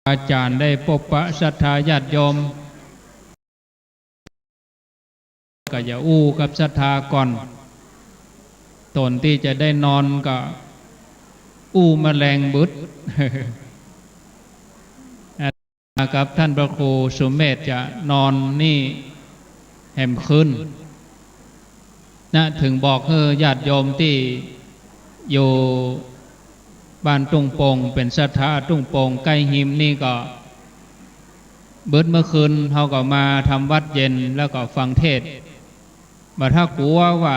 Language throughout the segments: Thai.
อาจารย์ได้พบปะศรัทธาญาติโยมก็อย่าอู้กับศรัทธาก่อนตนที่จะได้นอนก็อู้แมลงบึด กับท่านพระครูสุเมธจะนอนนี่แหมคืนนะถึงบอกญาติโยมที่อยู่บ้านตุ้งโป่งเป็นศรัทธาตุ้งโป่งใกล้หิมนี่ก็เบิดเมื่อคืนเขาก็มาทำวัดเย็นแล้วก็ฟังเทศบัดถ้ากลัวว่า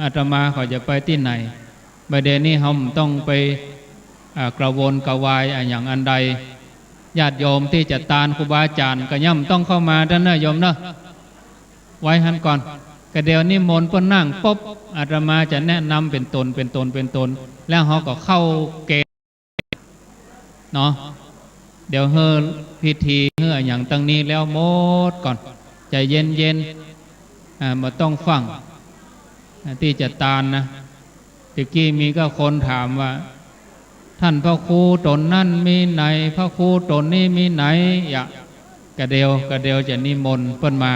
อาตมาเขาจะไปที่ไหนประเด็นนี้เขาต้องไปกระวนกระวายอย่างอันใดญาติโยมที่จะตานครูบาอาจารย์ก็ย่ำต้องเข้ามาท่านนะโยมเนอะไว้หันก่อนกระเดียวนิมนต์เพิ่นนั่งปุ๊บอาตมาจะแนะนำเป็นตนแล้วเขาก็เข้าเกณฑ์เนาะเดี๋ยวพิธีอย่างตั้งนี้แล้วหมดก่อนใจเย็นมาต้องฟังที่จะตานนะตะกี้มีก็คนถามว่าท่านพระครูตนนั่นมีไหนพระครูตนนี้มีไหนกระเดียวจะนิมนต์เพิ่นมา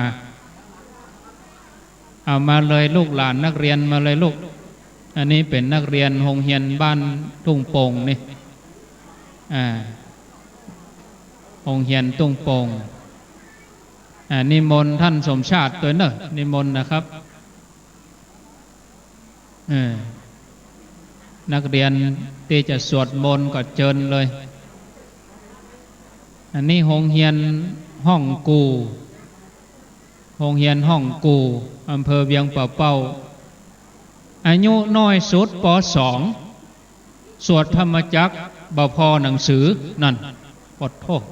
เอามาเลยลูกหลานนักเรียนมาเลยลูกอันนี้เป็นนักเรียนโรงเรียนบ้านตุ้งโป่งนี่โรงเรียนตุ้งโป่งนิมนต์ท่านสมชาติตัวเนอะนิมนต์นะครับนักเรียนที่จะสวดมนต์ก็เชิญเลยอันนี้โรงเรียนห้องกูโรงเรียนห้องกูอำเภอเวียงป่าเป้าอายุน้อยสุดป.2 สวดธรรมจักรบ่พอหนังสือนั่นปดโทษ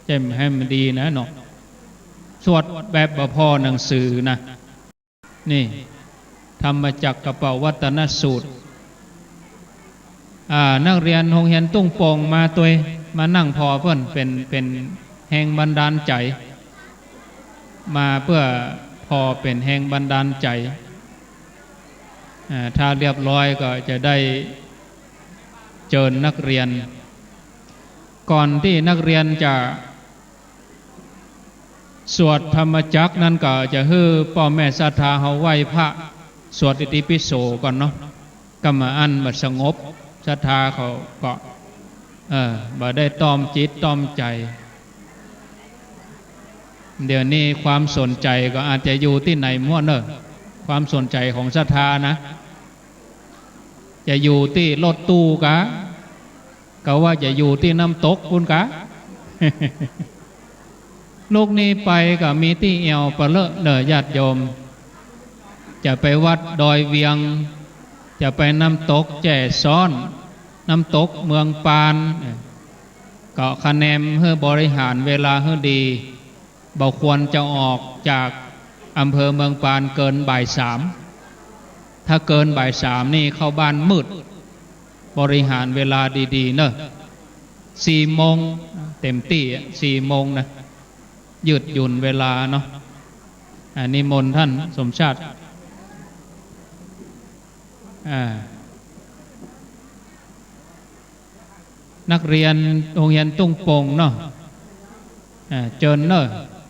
เจมให้มันดีนะเนาะสวดแบบบ่พอหนังสือนะนี่ธรรมจักรกระเป๋าวัตนสูตรนักเรียนโรงเรียนตุ้งโป่งมาตัวมานั่งพอเพื่อนเป็นแห่งบันดาลใจมาเพื่อพอเป็นแห่งบันดาลใจถ้าเรียบร้อยก็จะได้เชิญนักเรียนก่อนที่นักเรียนจะสวดธรรมจักรนั้นก็จะให้พ่อแม่ศรัทธาเขาไหว้พระสวดอิติปิโสก่อนเนาะก็มาอันบัดสงบศรัทธาเขาก็บ่ได้ตอมจิตตอมใจเดี๋ยวนี้ความสนใจก็อาจจะอยู่ที่ไหนมั่วเนอะความสนใจของศรัทธานะจะอยู่ที่รถตู้กะก็ว่าจะอยู่ที่น้ำตกคุณกะ ลูกนี้ไปก็มีที่เอวปะเลอะเนอญาติโยมจะไปวัดดอยเวียงจะไปน้ำตกแจ่ซ้อนน้ำตกเมืองปานก็คะแนนเพื่อบริหารเวลาให้ดีบ่ควรจะออกจากอำเภอเมืองปานเกินบ่าย 3ถ้าเกินบ่าย 3นี่เข้าบ้านมืดบริหารเวลาดีๆเนอะ4 โมงเต็มที่4 โมงนะยืดหยุ่นเวลาเนาะนิมนต์ท่านสมชาตินักเรียนโรงเรียนตุ้งโป่งเนาะเจิญเนอะ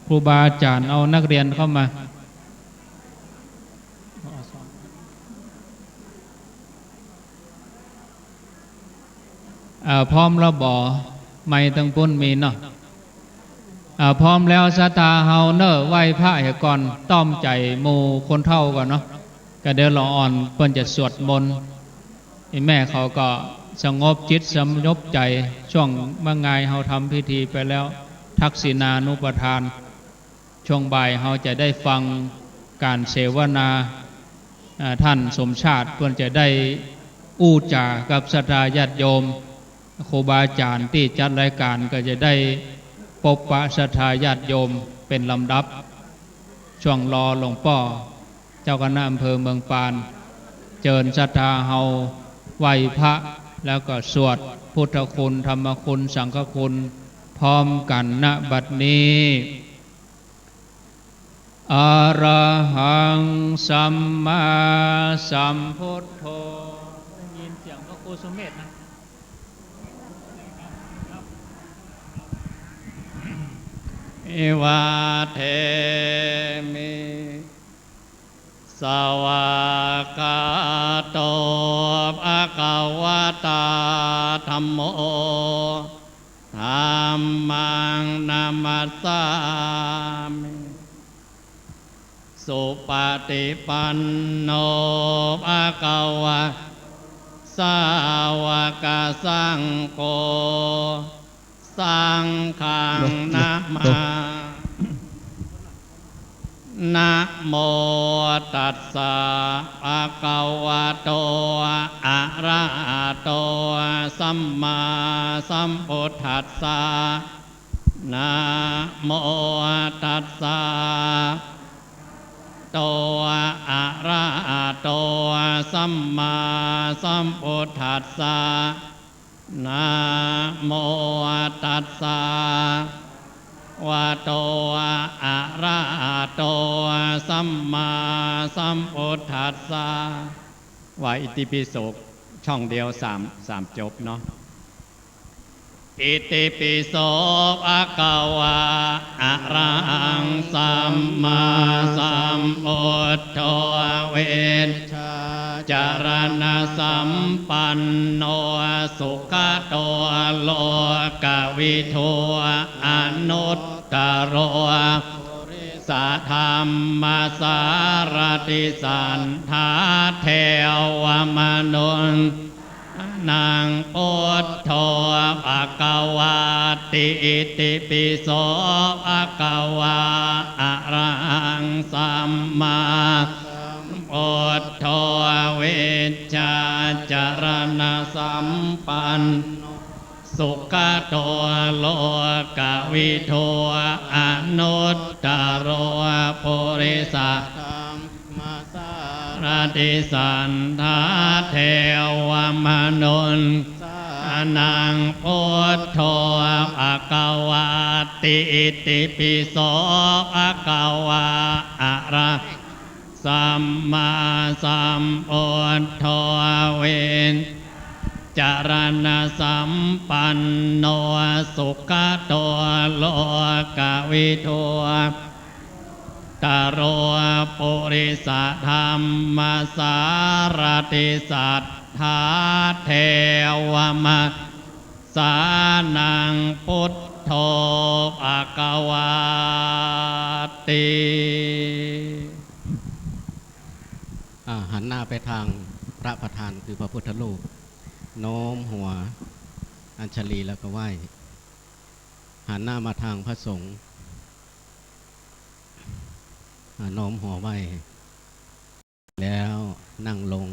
ครูบาอาจารย์เอานักเรียนเข้ามาพร้อมแล้วบ่ไม่ตั้งปุ้นมีเนาะพร้อมแล้วศรัทธาเฮาเนอะไหว้พระให้ก่อนต้อมใจหมู่คนเฒ่าก่อนเนาะก็เดี๋ยวรออ่อนเพิ่นจะสวดมนต์แม่เขาก็สงบจิตสงบใจช่วงเมื่อไงเฮาทำพิธีไปแล้วทักษิณานุปทานช่วงบ่ายเฮาจะได้ฟังการเสวนาท่านสมชาติเพื่อจะได้อู้จากับศรัทธาญาติโยมครูบาอาจารย์ที่จัดรายการก็จะได้พบปะศรัทธาญาติโยมเป็นลำดับช่วงรอหลวงพ่อเจ้าคณะอำเภอเมืองปานเจิญศรัทธาเฮาไหว้พระแล้วก็สวดพุทธคุณธรรมคุณสังฆคุณพร้อมกันณบัดนี้อะระหังสัมมาสัมพุทโธได้ยินเสียงพระครูสุเมธนะ อิวาเทมิสวากาโตอะกวตาธัมโมธัมมังนามัสสามิสุปฏิปันโนภะคะวะสาวกสังโฆสังฆังนะมานะโมตัสสะภะคะวะโตอะระหะโตสัมมาสัมพุทธัสสะนะโมตัสสะโตอะระหะโตสัมมาสัมพุทธัสสะนะโมตัสสะวะโตอะระหะโตสัมมาสัมพุทธัสสะว่าอิติปิโสช่องเดียวสามจบเนาะอิติปิโสภะคะวะอะระหังสัมมาสัมพุทโธเวชจารณะสัมปันโนสุขโตโลกวิทูอนุตตโรสัทธรรมสารติสันทาเทวมนุษย์นางพุทโธภะคะวะติอิติปิโสภะคะวะอะระหังสัมมาพุทโธเวชชาจารณะสัมปันสุขโตโลกวิทูอนุตตโรปุริสัทรติสันทาเทวมนุษย์นางพุทโธภะคะวะติอิติปิโสภะคะวะอะระสัมมาสัมพุทโธเวชจารณะสัมปันโนสุขโตโลกวิทูตโรปุริสธรรมสารติสัทธาเทวมสานังพุทโธภะคะวะติหันหน้าไปทางพระประธานคือพระพุทธรูปโน้มหัวอัญชลีแล้วก็ไหว้หันหน้ามาทางพระสงฆ์โน้มหัวไหว้แล้วนั่งลง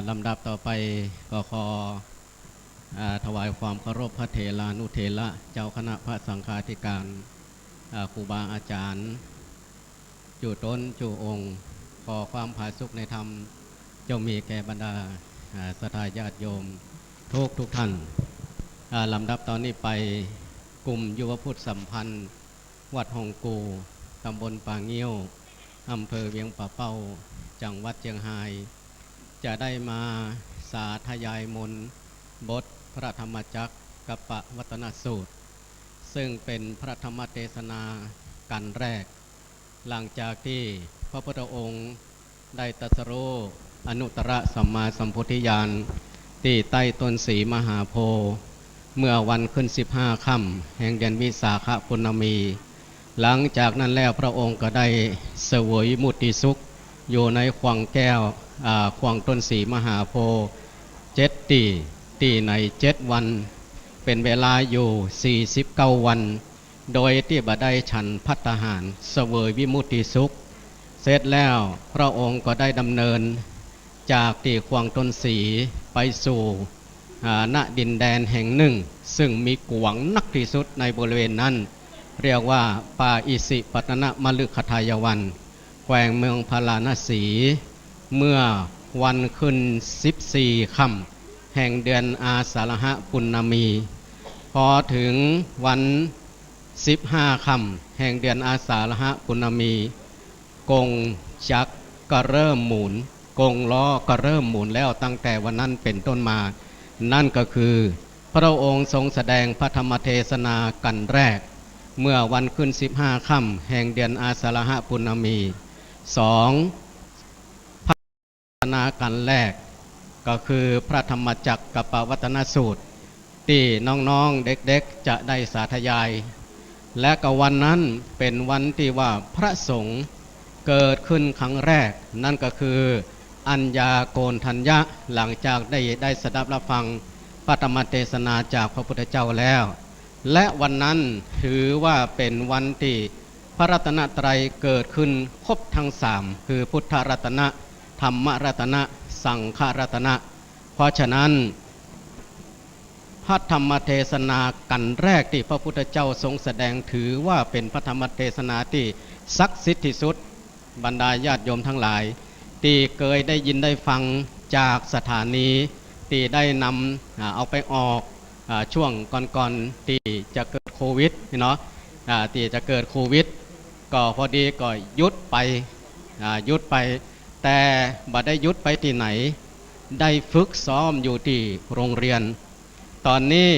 ลำดับต่อไปก็ขอถวายความเคารพพระเถรานุเถระเจ้าคณะพระสังฆาธิการครูบาอาจารย์จู่ต้นจู่องค์ขอความผาสุกในธรรมจงมีแก่บรรดาศรัทธาญาติโยมทุกท่านลำดับตอนนี้ไปกลุ่มยุวพุทธสัมพันธ์วัดหงกูตำบลป่าเงี้ยวอำเภอเวียงป่าเป้าจังหวัดเชียงรายจะได้มาสาธยายมนต์บทพระธรรมจักรกัปปวัตนสูตรซึ่งเป็นพระธรรมเทศนากันแรกหลังจากที่พระพุทธองค์ได้ตรัสรู้อนุตตรสัมมาสัมโพธิญาณที่ใต้ต้นศรีมหาโพธิ์เมื่อวันขึ้น15 ค่ำแห่งเดือนวิสาขปุณณมี หลังจากนั้นแล้วพระองค์ก็ได้เสวยมุติสุขอยู่ในขวางแก้วขวางต้นศรีมหาโพธิ์7 ตีใน7 วันเป็นเวลาอยู่49 วันโดยที่บ่ได้ฉันภัตตาหารเสวยวิมุตติสุขเสร็จแล้วพระองค์ก็ได้ดำเนินจากที่ขวางต้นศรีไปสู่ณดินแดนแห่งหนึ่งซึ่งมีกว้างนักที่สุดในบริเวณนั้นเรียกว่าป่าอิสิปตนมฤคทายวันแขวงเมืองพาราณสีเมื่อวันขึ้น14 ค่ำแห่งเดือนอาสาฬหปุณณมีพอถึงวัน15 ค่ำแห่งเดือนอาสาฬหปุณณมีกงจักรก็เริ่มหมุน กงล้อก็เริ่มหมุนแล้วตั้งแต่วันนั้นเป็นต้นมานั่นก็คือพระองค์ทรงแสดงพระธรรมเทศนากันแรกเมื่อวันขึ้น15 ค่ำแห่งเดือนอาสาฬหปุณณมี2พระเทศนากันแรกก็คือพระธรรมจักรกับปวัตนสูตรที่น้องๆเด็กๆจะได้สาธยายและก็วันนั้นเป็นวันที่ว่าพระสงฆ์เกิดขึ้นครั้งแรกนั่นก็คืออัญญาโกณทัญญะหลังจากได้สดับรับฟังพระธรรมเทศนาจากพระพุทธเจ้าแล้วและวันนั้นถือว่าเป็นวันที่พระรัตนตรัยเกิดขึ้นครบทั้งสามคือพุทธรัตนะธรรมรัตนะสังฆรัตนะเพราะฉะนั้นพระธรรมเทศนากันแรกที่พระพุทธเจ้าทรงแสดงถือว่าเป็นพระธรรมเทศนาที่ศักดิ์สิทธิ์ที่สุดบรรดาญาติโยมทั้งหลายที่เคยได้ยินได้ฟังจากสถานีที่ได้นำเอาไปออกช่วงก่อนๆที่จะเกิดโควิดเนาะที่จะเกิดโควิดก็พอดีก็หยุดไปแต่บัดได้หยุดไปที่ไหนได้ฝึกซ้อมอยู่ที่โรงเรียนตอนนี้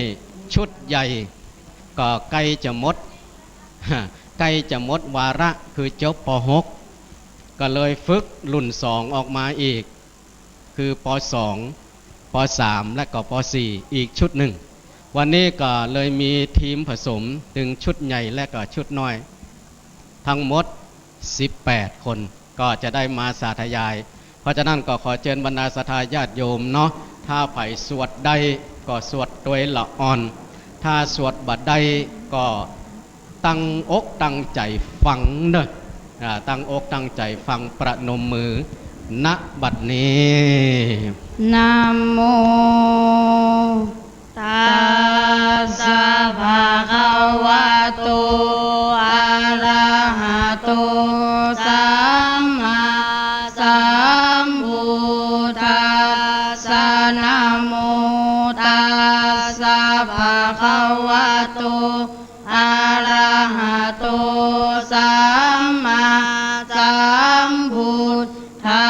ชุดใหญ่ก็ใกล้จะหมดวาระคือจบป .6 ก็เลยฝึกรุ่น2ออกมาอีกคือป .2 ป .3 และก็ป .4 อีกชุดหนึ่งวันนี้ก็เลยมีทีมผสมถึงชุดใหญ่และก็ชุดน้อยทั้งหมด18 คนก็จะได้มาสาธยายเพราะฉะนั้นก็ขอเชิญบรรดาศรัทธาญาติโยมเนาะถ้าไผ่สวดใดก็สวดโดยละอ่อนถ้าสวดบัดใดก็ตั้งอกตั้งใจฟังเนอะตั้งอกตั้งใจฟังประนมมือณบัดนี้นะโมตัสสะภะคะวะโตอะระหะโตสัมมาสัมพุทธัสสะนะโมตัสสะภะคะวะโตอะระหะโตสัมมาสัมพุทธั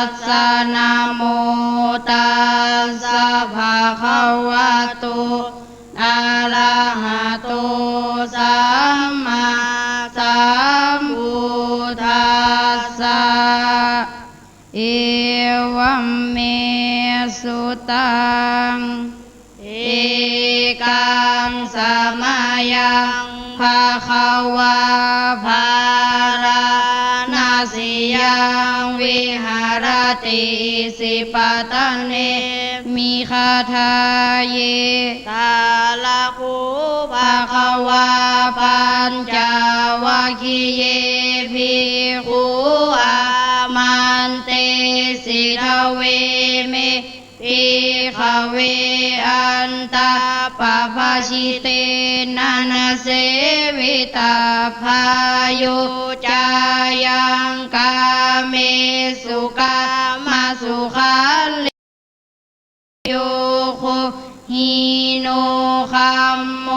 สสะนะโมตัสสะภะคะวะโตอะระหะโตสัมมาสัมพุทธัสสะเอวัมเมสุตังเอกังสมายังภะคะวะภารานาสิยังวิหารติสิปตะเนมิคาทาเยตาลาคูภะคะวะปัญจวัคคีเยภิกขุอามันเตสิทเวเมภิกขเวอันตาปะภาชิเตนะนะเสวิตาภายุจายังกาเมสุกามาสุขันลิโยโคหิโนคัมโม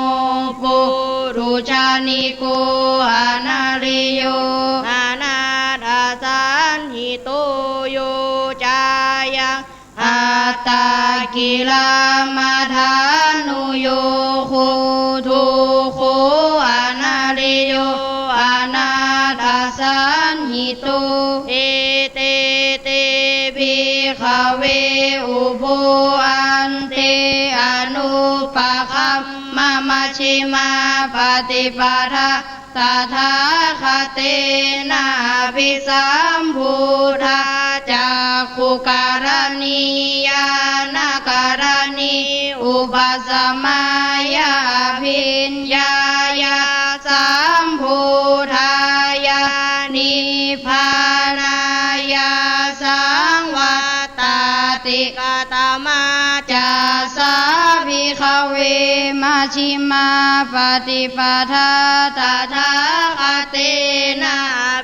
ปุรุชานิโกอานาริโยอานาดาสันหิโตโยจายังอัตตากิลามาธานุโยโคทุโคอานาริโยอานาดาสันหิโตเอเตเตภิกขเวอุโภอันเตอนุปะคัมมามัชฌิมาปฏิปทาตถาคเตนะภิสัมพุทธาจักขุการณีญาณการณีอุปสมัยญาภิญญายาสัมพุทธายานิพพานายาสังวัตติกตมาจาสาภิกขเวมัชฌิมาปฏิปทาตถาคเตนะ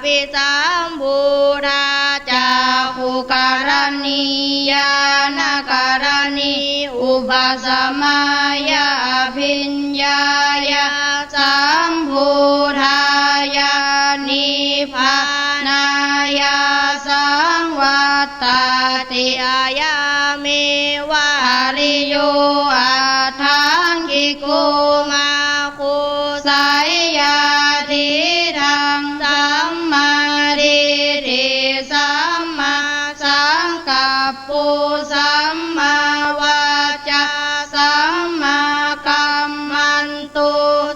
ภิสัมพุทธาจักขุการณีญาณการณีอุปสมัยญาภิญญายาสัมพุทธายานิพพานายาสังวัตตา อายามิวาริโยอาทังกิโกมาคุสายยาทิทังสัมมาทิฏฐิสัมมาสังกัปปุสัมมาวาจาสัมมากัมมันตุ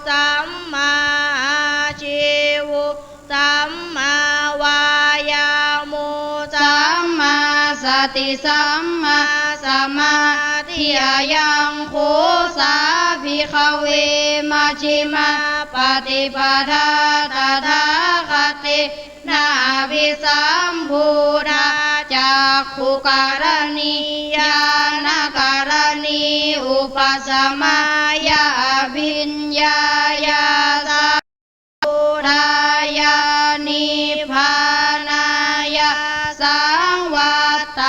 สัมมาอาชีวุสัมมาวายามุสัมมาสติสัมมาสมาธิอายังโคสาภิกขเวมัชฌิมาปฏิปทาตถาคตินาภิสัมพุทธาจักขุการณีญาณการณีอุปสมายาวิญญาญาสัมพุทธายานิพพานายาสังวัต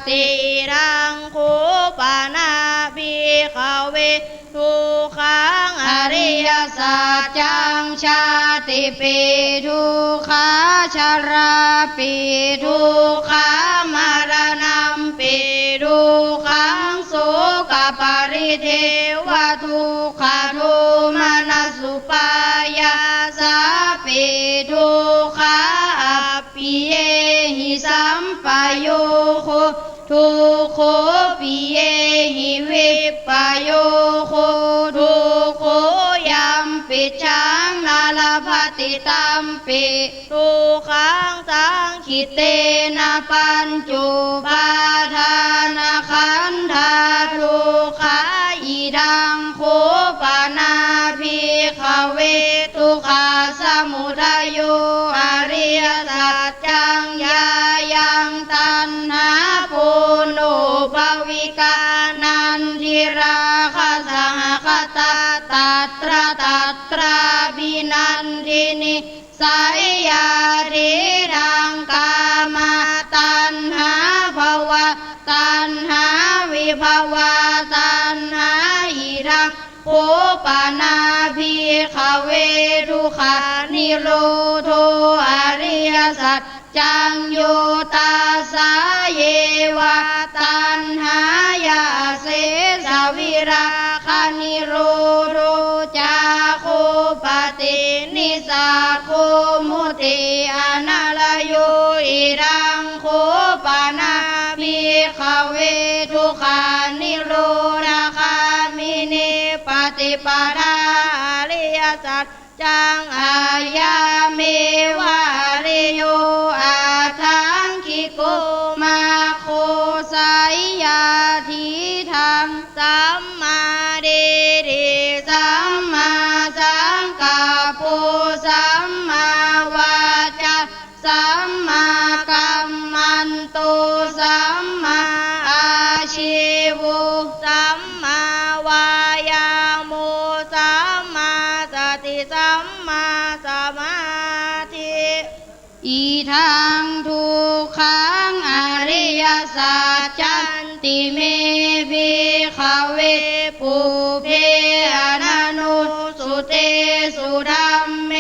ติรังคุปนาภิกขเวทุกขังอริยสัจจังชาติปิทุกขาชราปิทุกขามรณะปิทุกขังโสกปริเทวทุกขโทมนัสสุปายาสาปิทุกขาอัปปิเยหิสัมปโยโคทุกโขปิเยหิวิปปโยโคทุกโขยัมปิชังนาลภัตติตัมปิทุกขังสังคิเตนะปัญจุปาทานะขันธาทุกขาอิดังโคปนาภิกขเวทุกขาสมุทัยโยอริยสัจจังญายังตัณหาปุโนภวิกานันทิราคะสังคตาตัตราบินันทินิสายยาทิรังกามตัณหาภวะตัณหาวิภวะตัณหาหิรังโคปนาภิกขเวทุกขานิโรโธอริยสัจจังโยตาสาเยวะตัณหายาเสสวิราคานิโรโธจาโคปตินิสาโคมุติอนาลโยอิรังโคปนาภิกขเวทุกขานิโรธคามินิปฏิปทาอริยสัจจังอายาเมวาริโยอาทังคิโกมาโคสายยาทิทังสัมมาทิฏฐิสัมมาสังกัปปุสัมมาวาจาสัมมากัมมันตุสัมมาอาชีวุสัมมาวายามุสัมมาสติสัมมาสมาธิอีทังทุกขังอริยสัจจันติเมภิกขเวปุเพอนันุสุเตสุธัมเม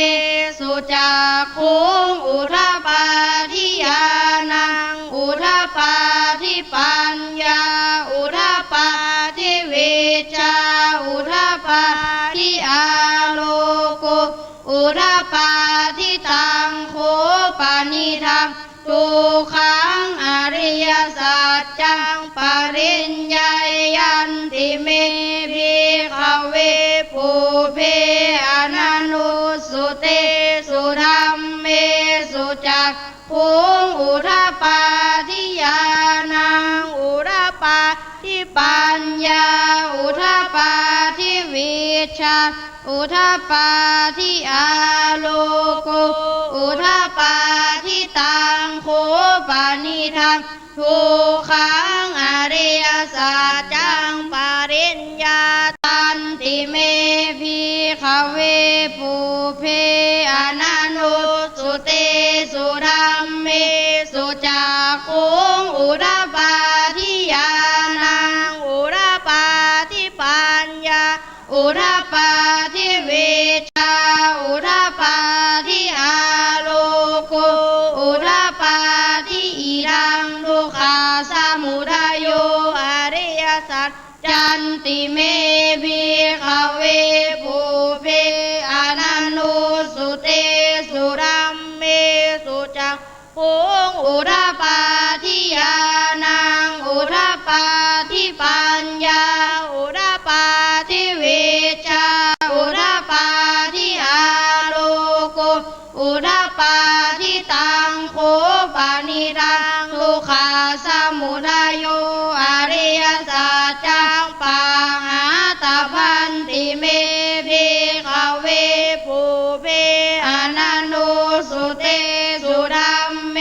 สุจักขุงอุทธปาทิญาณังอุทธปาทิปัญญาอุทธปาทิวิชชาอุทธปาทิอาโลโกอุทธปาทิตังโคปนิทังทุกขังอริยสัจจังปริญญายันติเมภิกขเวปุเพอนันุสุเตสุธัมเมสุจักขุงอุทธปาทิญาณังอุทธปาทิปัญญาอุทธปาทิวิชชาอุทธปาทิอาโลโกอุทธปาทิตังโคปนิทังทุกขังอริยสัจจังปริญญาตันติเมภิกขเวปุเพอนันุสุเตสุธัมเมสุจักขุงอุทธปาทิญาณังอุทธปาทิปัญญาอุทธปาทิวิชชาอุทธปาทิอาโลโกอุทธปาทิอิรังทุกขาสมุ สัจจันติเมภิกขเวภูเพอนันโนสุเตสุรัมเมสุจักขุงอุทปาทิยานังอุทปาทิปัญญาอุทปาทิวิชาอุทปาทิอาโลโกอุทปาทิตังโคปานิรังทุกขาสมุทัยโยอริยสัจจังปังหาตพันติเมภิกขเวภูเพอนันโนสุเตสุรัมเม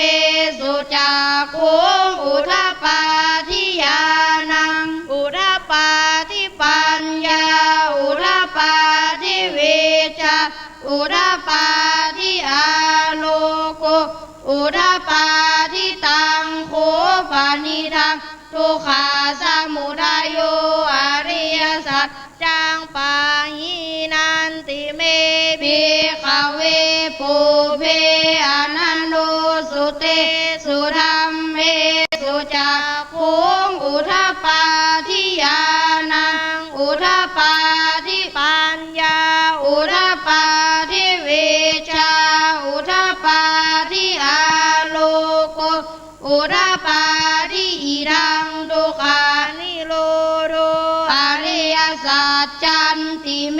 สุจักขุงอุทปาทิยานังอุทปาทิปัญญาอุทปาทิวิชาอุทปาทิอาโลโกอุทปาทิตังโคปานิทังทุกขาสมุทัยโยอริยสัจจังปาหินันติเมภิกขเวภูเพอนันโนสุเตสุรัมเมสุจักขุงอุทปาทิยานังอุทปาทิปัญญาอุทปาทิวิชาอุทปาทิอาโลโกอุทปาทิอิรังทุกขานิโรโธอริยสัจจันติเม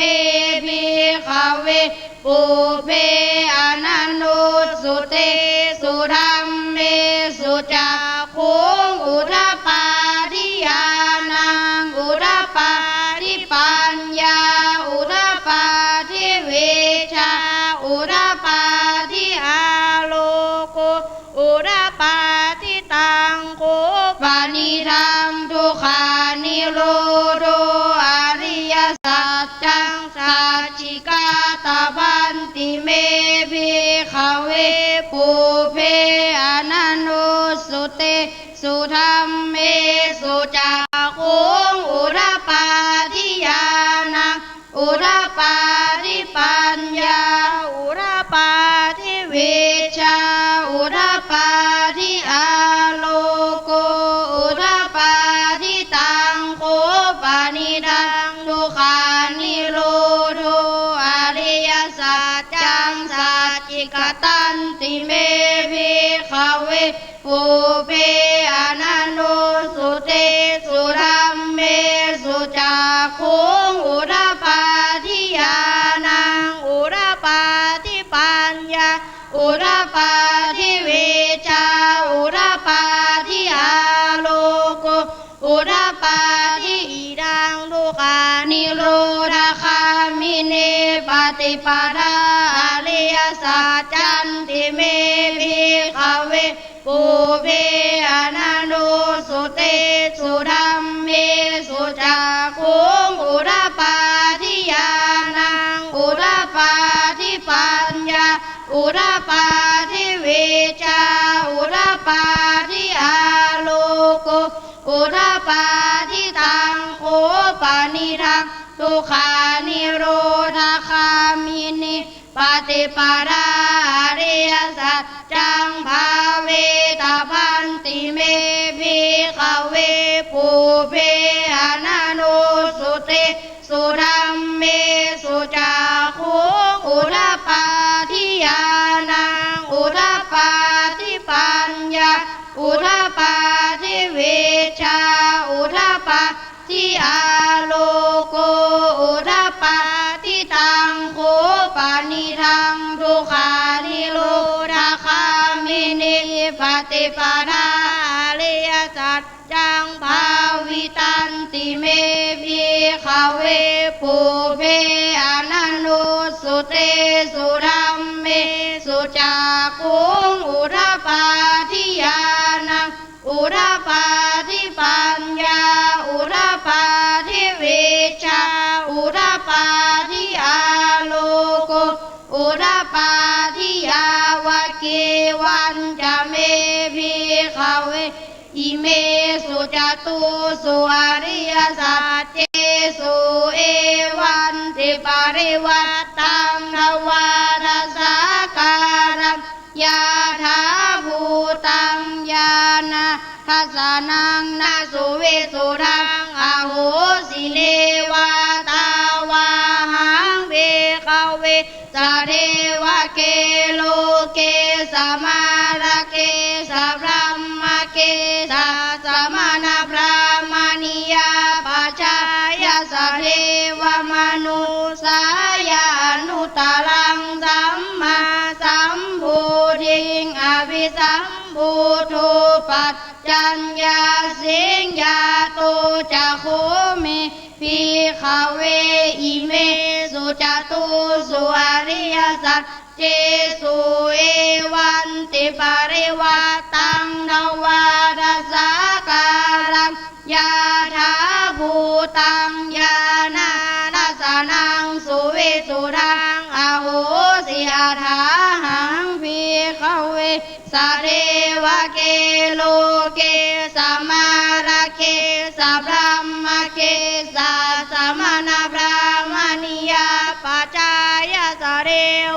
ภิกขเวภูเพอนันโนสุเตสุรัมเมสุจักขุงอุทปาทิยานังอุทปาทิปัญญาอุทปาทิวิชาอุทปาทิอาโลโกอุทปาทิตังโคปานิทังทุกขานิโรโธอริยสัจจังสัจจิกาตพันติเมภิกขเวภูเพอนันโนสุเตสุธัมเมสุจักขุงอุทปาทิยานังอุทปาทิปัญญาอุทปาทิวิชาอุทปาทิอาโลโกอุทปาทิตังโคปานิทังทุกขานิโรโธอริยสัจจังสัจจิกตันติเมภิกขเวภูเพอนันโนสุเตสุรัมเมสุจักขุงอุทปาทิยานังอุทปาทิปัญญาอุทปาทิวิชาอุทปาทิอาโลโกอุทปาทิอิรังทุกขานิโรธคามิเนปฏิปทาอริยสัจจันติเมภิกขเวภูเพอนันโนสุเตสุรัมเมสุจักขุงอุทปาทิยานังอุทปาทิปัญญาอุทปาทิวิชาอุทปาทิอาโลโกอุทปาทิตังโคปานิทังทุกขานิโรธคามินิปฏิปทาอริยสัจจังภาเวตาพันติเมภิกขเวภูเพอนันโนสุเตสุรัมเมสุจักขุงอุทปาทิยานังอุทปาทิปัญญาอุทปาทิวิชาอุทปาทิอาโลโกอุทปาทิตังโคปานิทังทุกขานิโรธคามินิปฏิปทาอริยสัจจังภาวิตันติเมภิกขเวภูเพอนันโนสุเตสุรัมเมสุจักขุงอุทปาทิยานังอุทปาทิปัญญาอุทปาทิวิชาอุทปาทิอาโลโกอุทปาทิยาวะเกวันจะเมภิกขเวอิเมสุจตุสุอริยสัจเจสุเอวันติปริวัตตังนวาทสาการังยาถาภูตังญาณทัสสนังนาสุวิสุทังอ พิขเวอิเมสุจตุสุอริยสัจเจสุเอวันติปริวัตังนวาราสาการังยาถาภูตังญาณานาสนังสุวิสุรังอโหสิอาถาหังพิขเวสะเรวะเกโลเกสัมมาระเกสัพพมะเกสัสมณพราหมณียปัจจายสะเร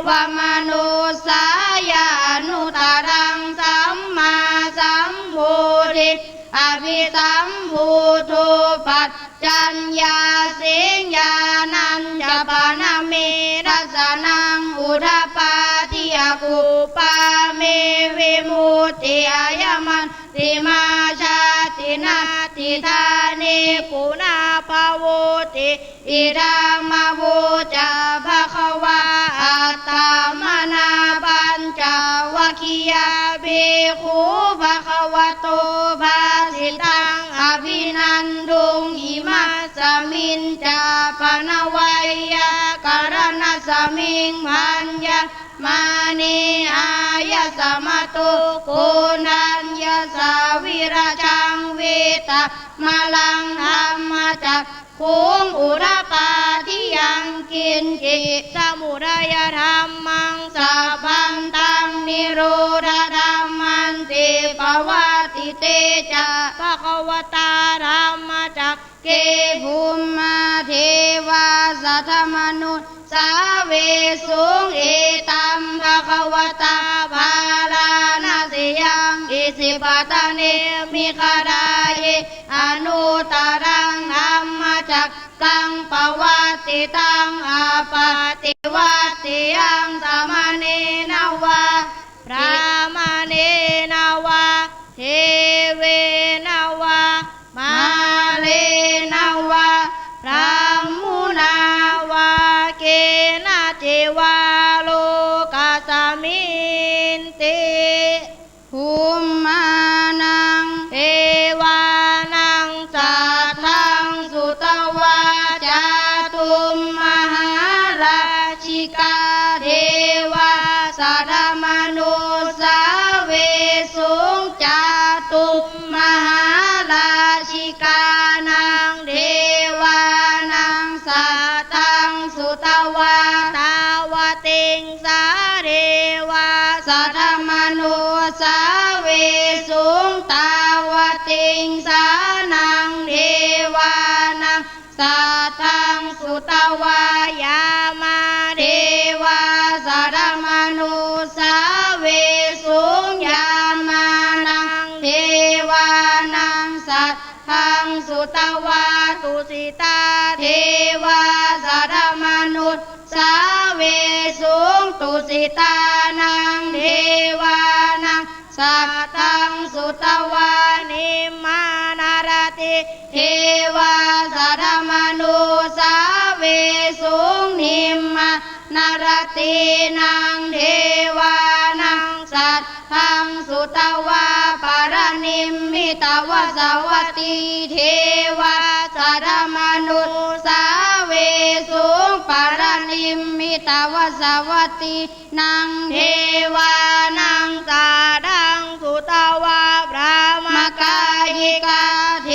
วะมนุสายานุตรังสัมมาสัมพุทธิอภิสัมพุทโธปัจจัญญาสิงญาณัญจปนะเมรัสนังอุทปาทิยกุปาเมวิมุตติอายมันติมาชาตินาติธานิปุนาภาวุติอิรังมวุจาภควาอัตตมนาปัญจวัคคียาภิกขุภควโตภาสิตังอภินันทุงอิมัสสมินจาปนวัยยะการณสมิงพัญญามานีอายะสมตุกุนัญญาสาวิราชังเวตามาลังธรรมจักขุงอุรปาทิยังกินจิสมุทัยธรรมังสัพพันตังนิโรธธรรมันติปวัติเตจะภควตาธรรมจักเกภูมิเทวาสัทธมนุษย์สาเวสุงเอตัมภควตาภาลานาสิยังอิสิปตะเนมิคาดาเยอนุตรังธรรมจักกังปวัติตังอาปาติวัติยังสมเนนวาพระมเนนวาเทเวนวามาเลนวาพระมุนาวาเกนะเจวาโลกาสมินติภูมานังเทวานังสัทธังสุตวาจาตุมมหาราชิกาเทวาสัทธมนุสาเวสุงจาตุมมหาราชิกานังเทวานังสัทธังสุตวาตาวติงสาเทวาสัทธมนุสาเวสุงตาวติงสานังเทวานังสัทธังสุตวายามาเทวาสัทธมนุสาเวสุงยามานังเทวานังสัทธังสุตวาตุสิตาเทวาสัทธมนุสาเวสุงตุสิตานังเทวานังสัทธังสุตวานิมานารติเทวาสัทธมนุสาเวสุงนิมมานารตินังเทวานังสัทธังสุตวาปารณิมมิตวสวัตติเทวาสัทธมนุสาเวสุงปารณิมมิตวสวัตตินังเทวานังสัทธังสุตวาพระมกายิกาเท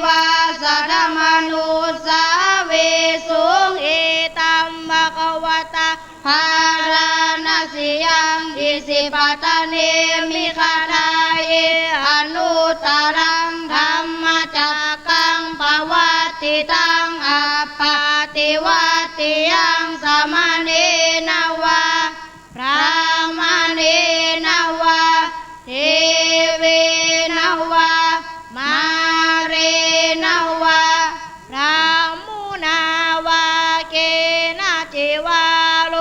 วาสัทธมนุสาเวสุงเอตัมภควตาภาลานาสิยังอิสิปตะเนมิคาดาเยอนุตรังธรรมจักกังปวัติตังอาปาติวัติยังสมเนนวาพระมเนนวาเทเวนวามาเรนวาพระมุนาวาเกนะเจวาโล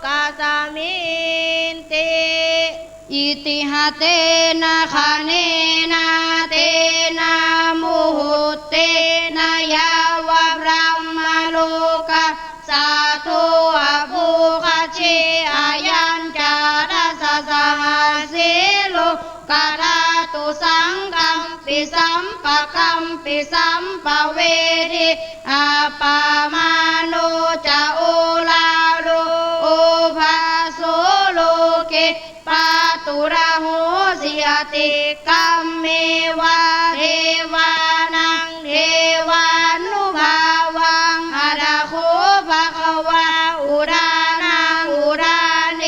กาสมินติอิติหะเตนะคะเนนะเตนะมุหุเตนะยาวะพระมโลกาสาธุอภูคเชอายัญจาราสสหัสสิโลกาตุสังฆัมปิสัมป กัมปิสัมปเวทิอาปามาโนจาอุลาโลอุภาโสโลเกปาตุระโหสิยติกัมเมวะเทวานังเทวานุภาวังอะระโคภะคะวะอุรานังอุราเน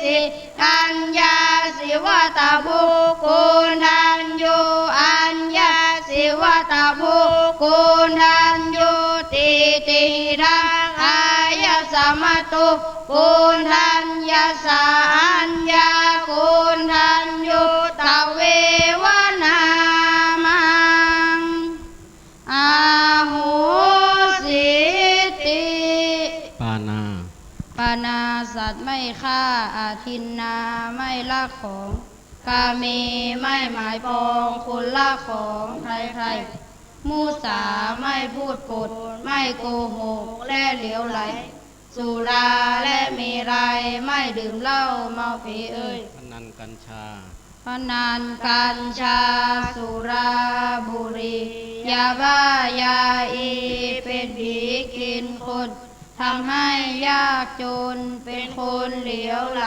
สิกัญญาสิวะตาบุกุทันโยอัญญาสิวะตาบุกุทันโยติติรังอายะสมตุกุทัญญาสาอัญญากุทันโยตะเววนามังอาโหสิติ ปานา ปานาสัตว์ไม่ฆ่าอาทินนาไม่ลักของกาเมไม่หมายปองคุณลักของใครๆมุสาไม่พูดปดไม่โกหกและเหลวไหลสุราและมีไรไม่ดื่มเหล้าเมาฝีเอ่ย พนันกัญชา พนันกัญชาสุราบุหรียาบ้ายาอีเป็นผีกินคนทำให้ยากจนเป็นคนเหลวไหล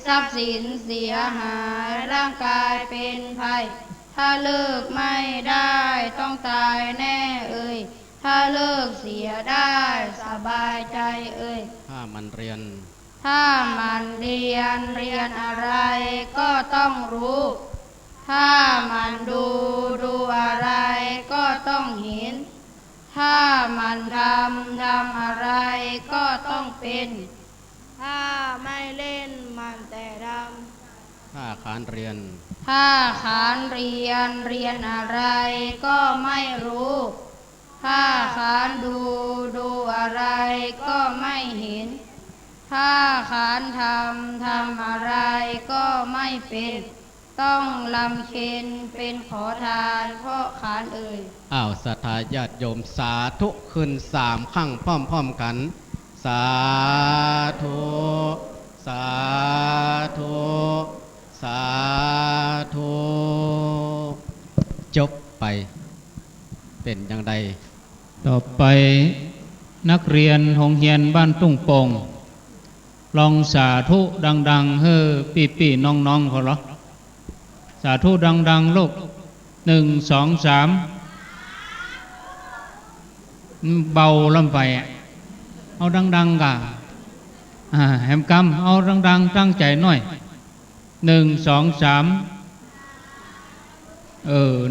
ทรัพย์สินเสียหายร่างกายเป็นภัยถ้าเลิกไม่ได้ต้องตายแน่เอ่ยถ้าเลิกเสียได้สบายใจเอ่ย ถ้ามันเรียน ถ้ามันเรียนอะไรก็ต้องรู้ ถ้ามันดูอะไรก็ต้องเห็น ถ้ามันทำอะไรก็ต้องเป็น ถ้าไม่เล่นมันแต่ท ถ้าขานเรียน ำถ้าขานเรียนอะไรก็ไม่รู้ ถ้าขานดูอะไรก็ไม่เห็น ถ้าขานทำอะไรก็ไม่เป็น ต้องลำเค็นเป็นขอทานเพราะขานเอ่ย อ้าวศรัทธาญาติโยมสาธุขึ้น3 ครั้งพร้อมๆกัน สาธุ สาธุ สาธุ จบไป เป็นอย่างใด ต่อไปนักเรียนโรงเรียนบ้านตุ้งโป่งลองสาธุดังๆเฮ้อปีๆน้องๆเขาเหรอสาธุดังๆลูก1 2 3เบาลำไปอ่ะเอาดังๆกะแหมกำเอาดังๆตั้งใจหน่อย1 2 3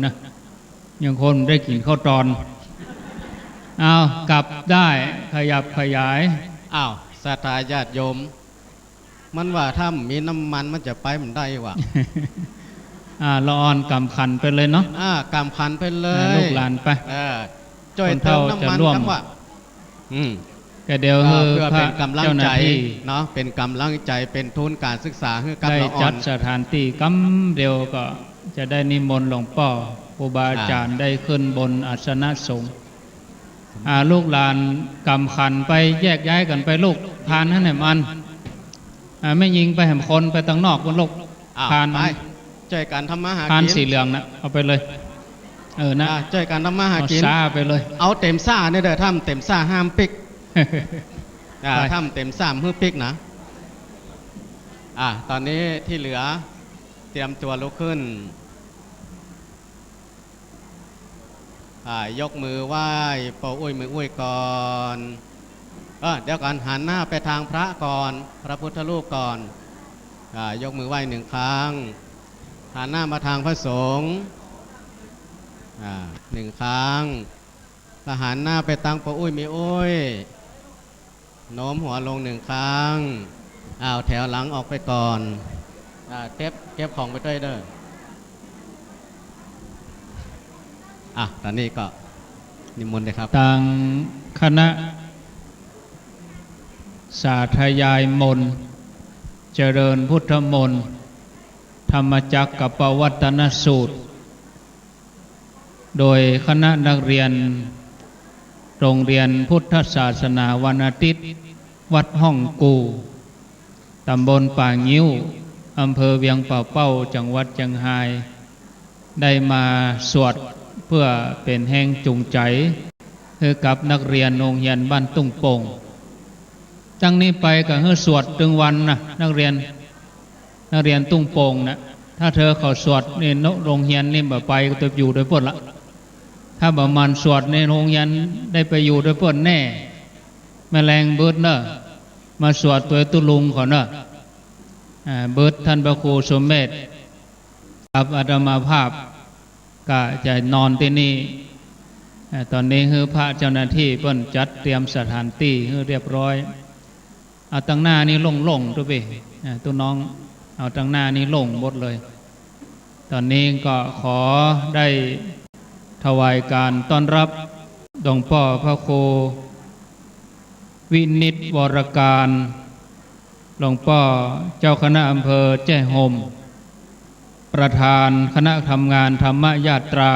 นะยังคนได้กินข้าวตอนเอากลับได้ขยับขยาย อ้าวศรัทธาญาติโยม มันว่าถ้ามีน้ำมันมันจะไปมันได้วะ ละออนกำขันไปเลยเนาะ กำคันไปเลย ลูกหลานไป จ่อยเติมน้ำมันคำว่า ก็เดี๋ยว เพื่อ พระ เป็นกำลัง เจ้าห ใจ น้าที่ เนาะเป็นกำลังใจเป็นทุนการศึกษาให้กับ ได้ ละอ่อ จั น ดสถานที่กำเดียวก็จะได้นิมนต์หลวงพ่อครูบาอาจารย์ได้ขึ้นบนอาสนะสงฆ์ลูกหลานกำขันไปแยกย้ายกันไปลูกทานให้แหมมันไม่ยิงไปแหมคนไปตั้งนอกบนลูก ทาน ไปจ่อยกันทำมาหา ทาน กิน สีเหลืองนะเอาไปเลยนะ จ่อยกันทำมาหา เอา กิน ซาไปเลย เอาเต็มซ่าเนี่ยเด้อทำเต็มซ่าห้ามปิก ไป ทำเต็มซ่ามือปิกนะตอนนี้ที่เหลือเตรียมตัวลุกขึ้นยกมือไหว้เป่าอุ้ยมืออุ้ยก่อนเดี๋ยวก่อนหันหน้าไปทางพระก่อนพระพุทธรูปก่อนยกมือไหว้1 ครั้งหันหน้ามาทางพระสงฆ์1 ครั้งแล้วหันหน้าไปทางเป่าอุ้ยมีอุ้ยโน้มหัวลง1 ครั้งแถวหลังออกไปก่อนเก็บของไปด้วยเด้อตอนนี้ก็นิมนต์เลยครับ ต่างคณะสาธยายมนต์เจริญพุทธมนต์ธรรมจักรกับปวัตนสูตร โดยคณะนักเรียนโรงเรียนพุทธศาสนาวันอาทิตย์วัดห้องกูตำบลป่างิ้วอำเภอเวียงป่าเป้าจังหวัดเชียงรายได้มาสวด เพื่อเป็นแห่งจูงใจให้กับนักเรียนโรงเรียนบ้านตุ้งโป่งตั้งนี้ไปก็ให้สวดถึงวันนะนักเรียนตุ้งโป่งนะถ้าเธอเขาสวดในโรงเรียนนี่แบบไปก็จะอยู่โดยพ้นละถ้าประมาณสวดในโรงเรียนได้ไปอยู่โดยพ้นแน่แมลงเบิดเนอะมาสวดตัวตุลุงขอเนอะเบิดท่านพระครูสมเด็จกับอาตมาภาพก็จะนอนที่นี่ตอนนี้คือพระเจ้าหน้าที่เพิ่นจัดเตรียมสถานที่ให้เรียบร้อยเอาตั้งหน้านี้โล่งๆตัวพี่ตัวน้องเอาตั้งหน้านี้โล่งหมดเลยตอนนี้ก็ขอได้ถวายการต้อนรับหลวงพ่อพระครูวินิตวรการหลวงพ่อเจ้าคณะอำเภอแจ้ห่มประธานคณะทำงานธรรมยาตรา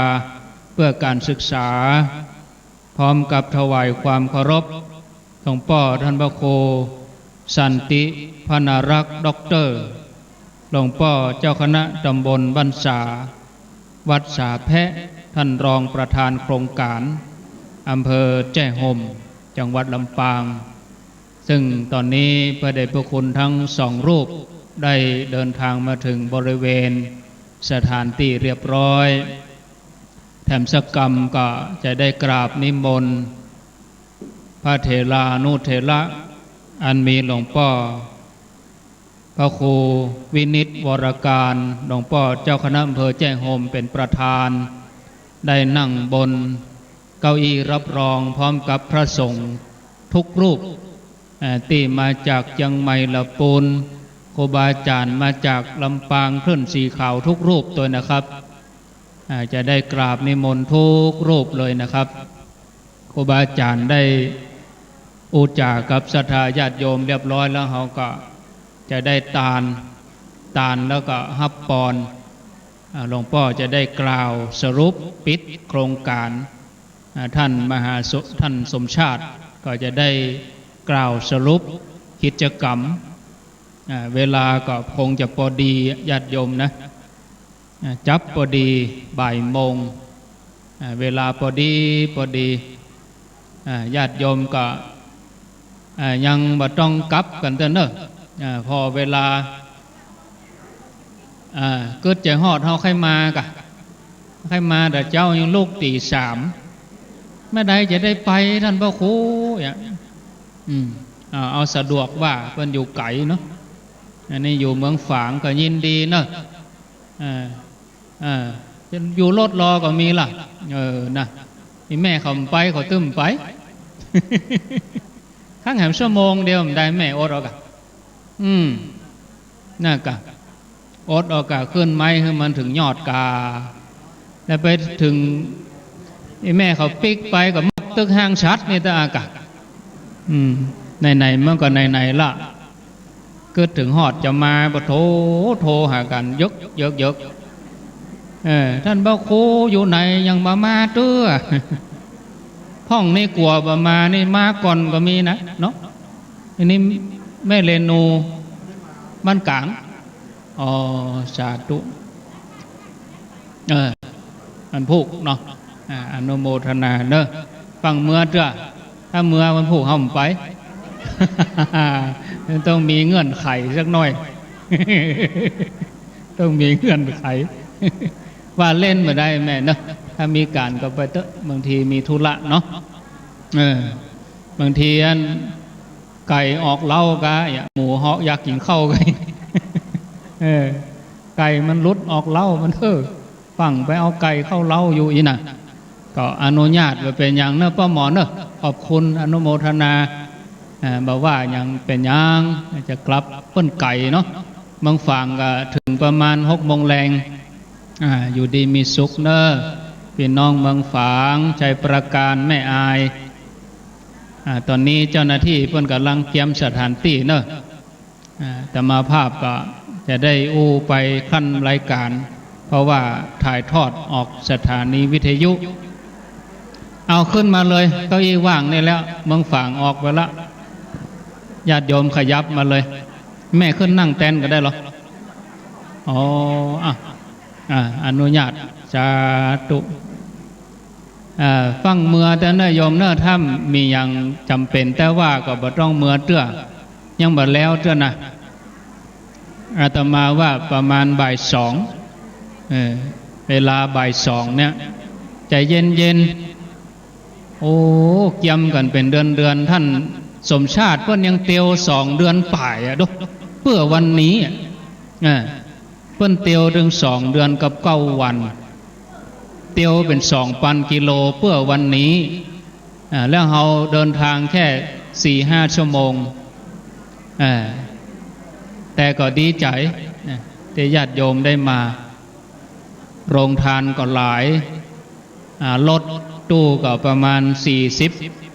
เพื่อการศึกษาพร้อมกับถวายความเคารพหลวงพ่อท่านพระครูสันติพนารักษ์ด็อกเตอร์หลวงพ่อเจ้าคณะตำบลบ้านสาวัดสาแพะท่านรองประธานโครงการอำเภอแจ้ห่มจังหวัดลำปางซึ่งตอนนี้พระเดชพระคุณทั้งสองรูปได้เดินทางมาถึงบริเวณสถานที่เรียบร้อยแถมสักกรรมก็จะได้กราบนิมนต์พระเถรานุเถระอันมีหลวงพ่อพระครูวินิตวรการหลวงพ่อเจ้าคณะอำเภอแจ้ห่มเป็นประธานได้นั่งบนเก้าอี้รับรองพร้อมกับพระสงฆ์ทุกรูปที่มาจากเชียงใหม่ละปูนครูบาอาจารย์มาจากลำปางคลื่นสีขาวทุกรูปตัวนะครับจะได้กราบนิมนต์ทุกรูปเลยนะครับครูบาอาจารย์ได้อุจากับศรัทธาญาติโยมเรียบร้อยแล้วเขาก็จะได้ตานแล้วก็ฮับปอนหลวงพ่อจะได้กล่าวสรุปปิดโครงการท่านสมชาติก็จะได้กล่าวสรุปกิจกรรมเวลาก็คงจะพอดีญาติโยมนะจับพอดีบ่ายโมงเวลาพอดีญาติโยมก็ยังบ่ต้องกลับกันเถอะเนอะพอเวลาเกิดใจฮอดเฮาใครมากะใครมาแต่เจ้ายังลูกตีสามเมื่อใดจะได้ไปท่านพระครูเอาสะดวกว่าเพิ่นอยู่ไกลเนาะอันนี้อยู่เมืองฝางก็ยินดีเนอะอยู่รถรอก็มีล่ะนะนี่แม่เขาไปเขาตึ้มไป ข้างแหมชั่วโมงเดียวได้แม่อดออกอะน่ากะอดออกกะขึ้นไม้ให้มันถึงยอดกาแล้วไปถึงแม่เขาปิกไปกับมักตึกห้างชัดนี่ตาอากาศไหนมันก็ไหนละเกิดถึงหอดจะมาปะโทรหากันยกท่านบ่ครูอยู่ไหนยังมาเตื้อห้องนี่กลัวมานี่มาก่อนก็มีนะเนาะอันนี้แม่เรนูบ้านกลางสาธุอันผูกเนาะอนุโมทนาเนอะฟังเมื่อเจ้าถ้าเมื่อมันผูกห้องไป ต้องมีเงื่อนไขสักหน่อย ต้องมีเงื่อนไข ว่าเล่นมาได้แม่เนอะถ้ามีการก็ไปเถอะบางทีมีธุระเนาะบางทีอันไก่ออกเล่ากะหมูเหาะอยากกินข้าวไก่ ไก่มันลุดออกเล่ามันฟังไปเอาไก่เข้าเล่าอยู่อีน่ะก็อนุญาตไปเป็นอย่างเนอะป้าหมอเนอะขอบคุณอนุโมทนาบอกว่ายังเป็นยังจะกลับเปิ้นไก่เนาะบางฝั่งก็ถึงประมาณ6 โมงแรงอยู่ดีมีสุขเนอะพี่น้องบางฝั่งใจประการแม่อายตอนนี้เจ้าหน้าที่เพิ่นกำลังเตรียมสถานที่เนอะแต่มาภาพก็จะได้ไปขั้นรายการเพราะว่าถ่ายทอดออกสถานีวิทยุเอาขึ้นมาเลยเก้าอี้ว่างนี่แล้วเมืองฝั่งออกไปละญาติโยมขยับมาเลยแม่ขึ้นนั่งแทนก็ได้หรออนุญาตสาธุ ฟังเมื่อแต่เนยโยมเนอถ้ามีอย่างจำเป็นแต่ว่าก็บ่ต้องเมื่อเตื้อยังบ่แล้วเตื้อนะอาตมาว่าประมาณบ่ายสองเวลาบ่ายสองเนี่ยใจเย็นโอ้เกี่ยมกันเป็นเดือนท่านสมชาติเพิ่นยังเตียว2 เดือนป่ายดูเพื่อวันนี้เพิ่นเตียวถึง2 เดือนกับ9 วันเตียวเป็น2,000 กิโลเพื่อวันนี้แล้วเราเดินทางแค่ 4-5 ชั่วโมงแต่ก็ดีใจที่ญาติโยมได้มาโรงทานก็หลายรถตู้ก็ประมาณ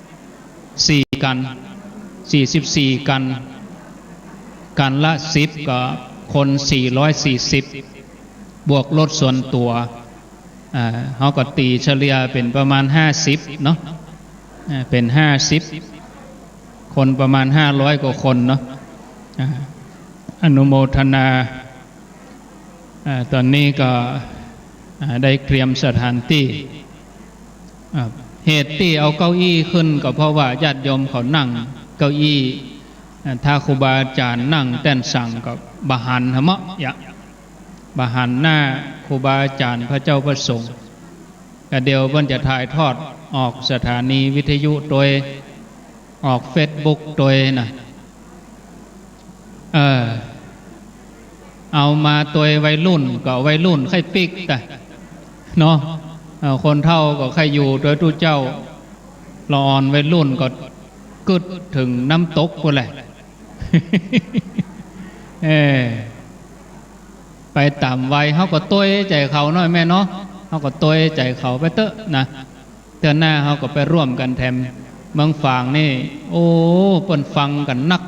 44 กัน44 กันละ10ก็คน440บวกรถส่วนตัวเขาก็ตีเฉลี่ยเป็นประมาณ50เนาะเป็น50คนประมาณ500 กว่าคนเนาะอนุโมทนาตอนนี้ก็ได้เตรียมสถานที่เหตุที่เอาเก้าอี้ขึ้นก็เพราะว่าญาติโยมเขานั่งเก้าอี้ถ้าครูบาอาจารย์นั่งแต้นสั่งก็บาหันหะมะยะบาหันหน้าครูบาอาจารย์พระเจ้าประสงค์ก็เดี๋ยวเพิ่นจะถ่ายทอดออกสถานีวิทยุโดยออกเฟซบุ๊กโดยนะเอามาตัววัยรุ่นก็วัยรุ่นใครปิกแต่เนาะคนเฒ่าก็ใครอยู่โดยตู้เจ้าละอ่อนวัยรุ่นก็กึดถึงน้ำตกก็แหละไปตามวัยเขาก็ต้วยใจเขาน้อยแม่เนาะเขาก็ต้วยใจเขาไปเตอะนะเตือนหน้าเขาก็ไปร่วมกันแถมเมืองฝางนี่โอ้เปิ้นฟังกันนัก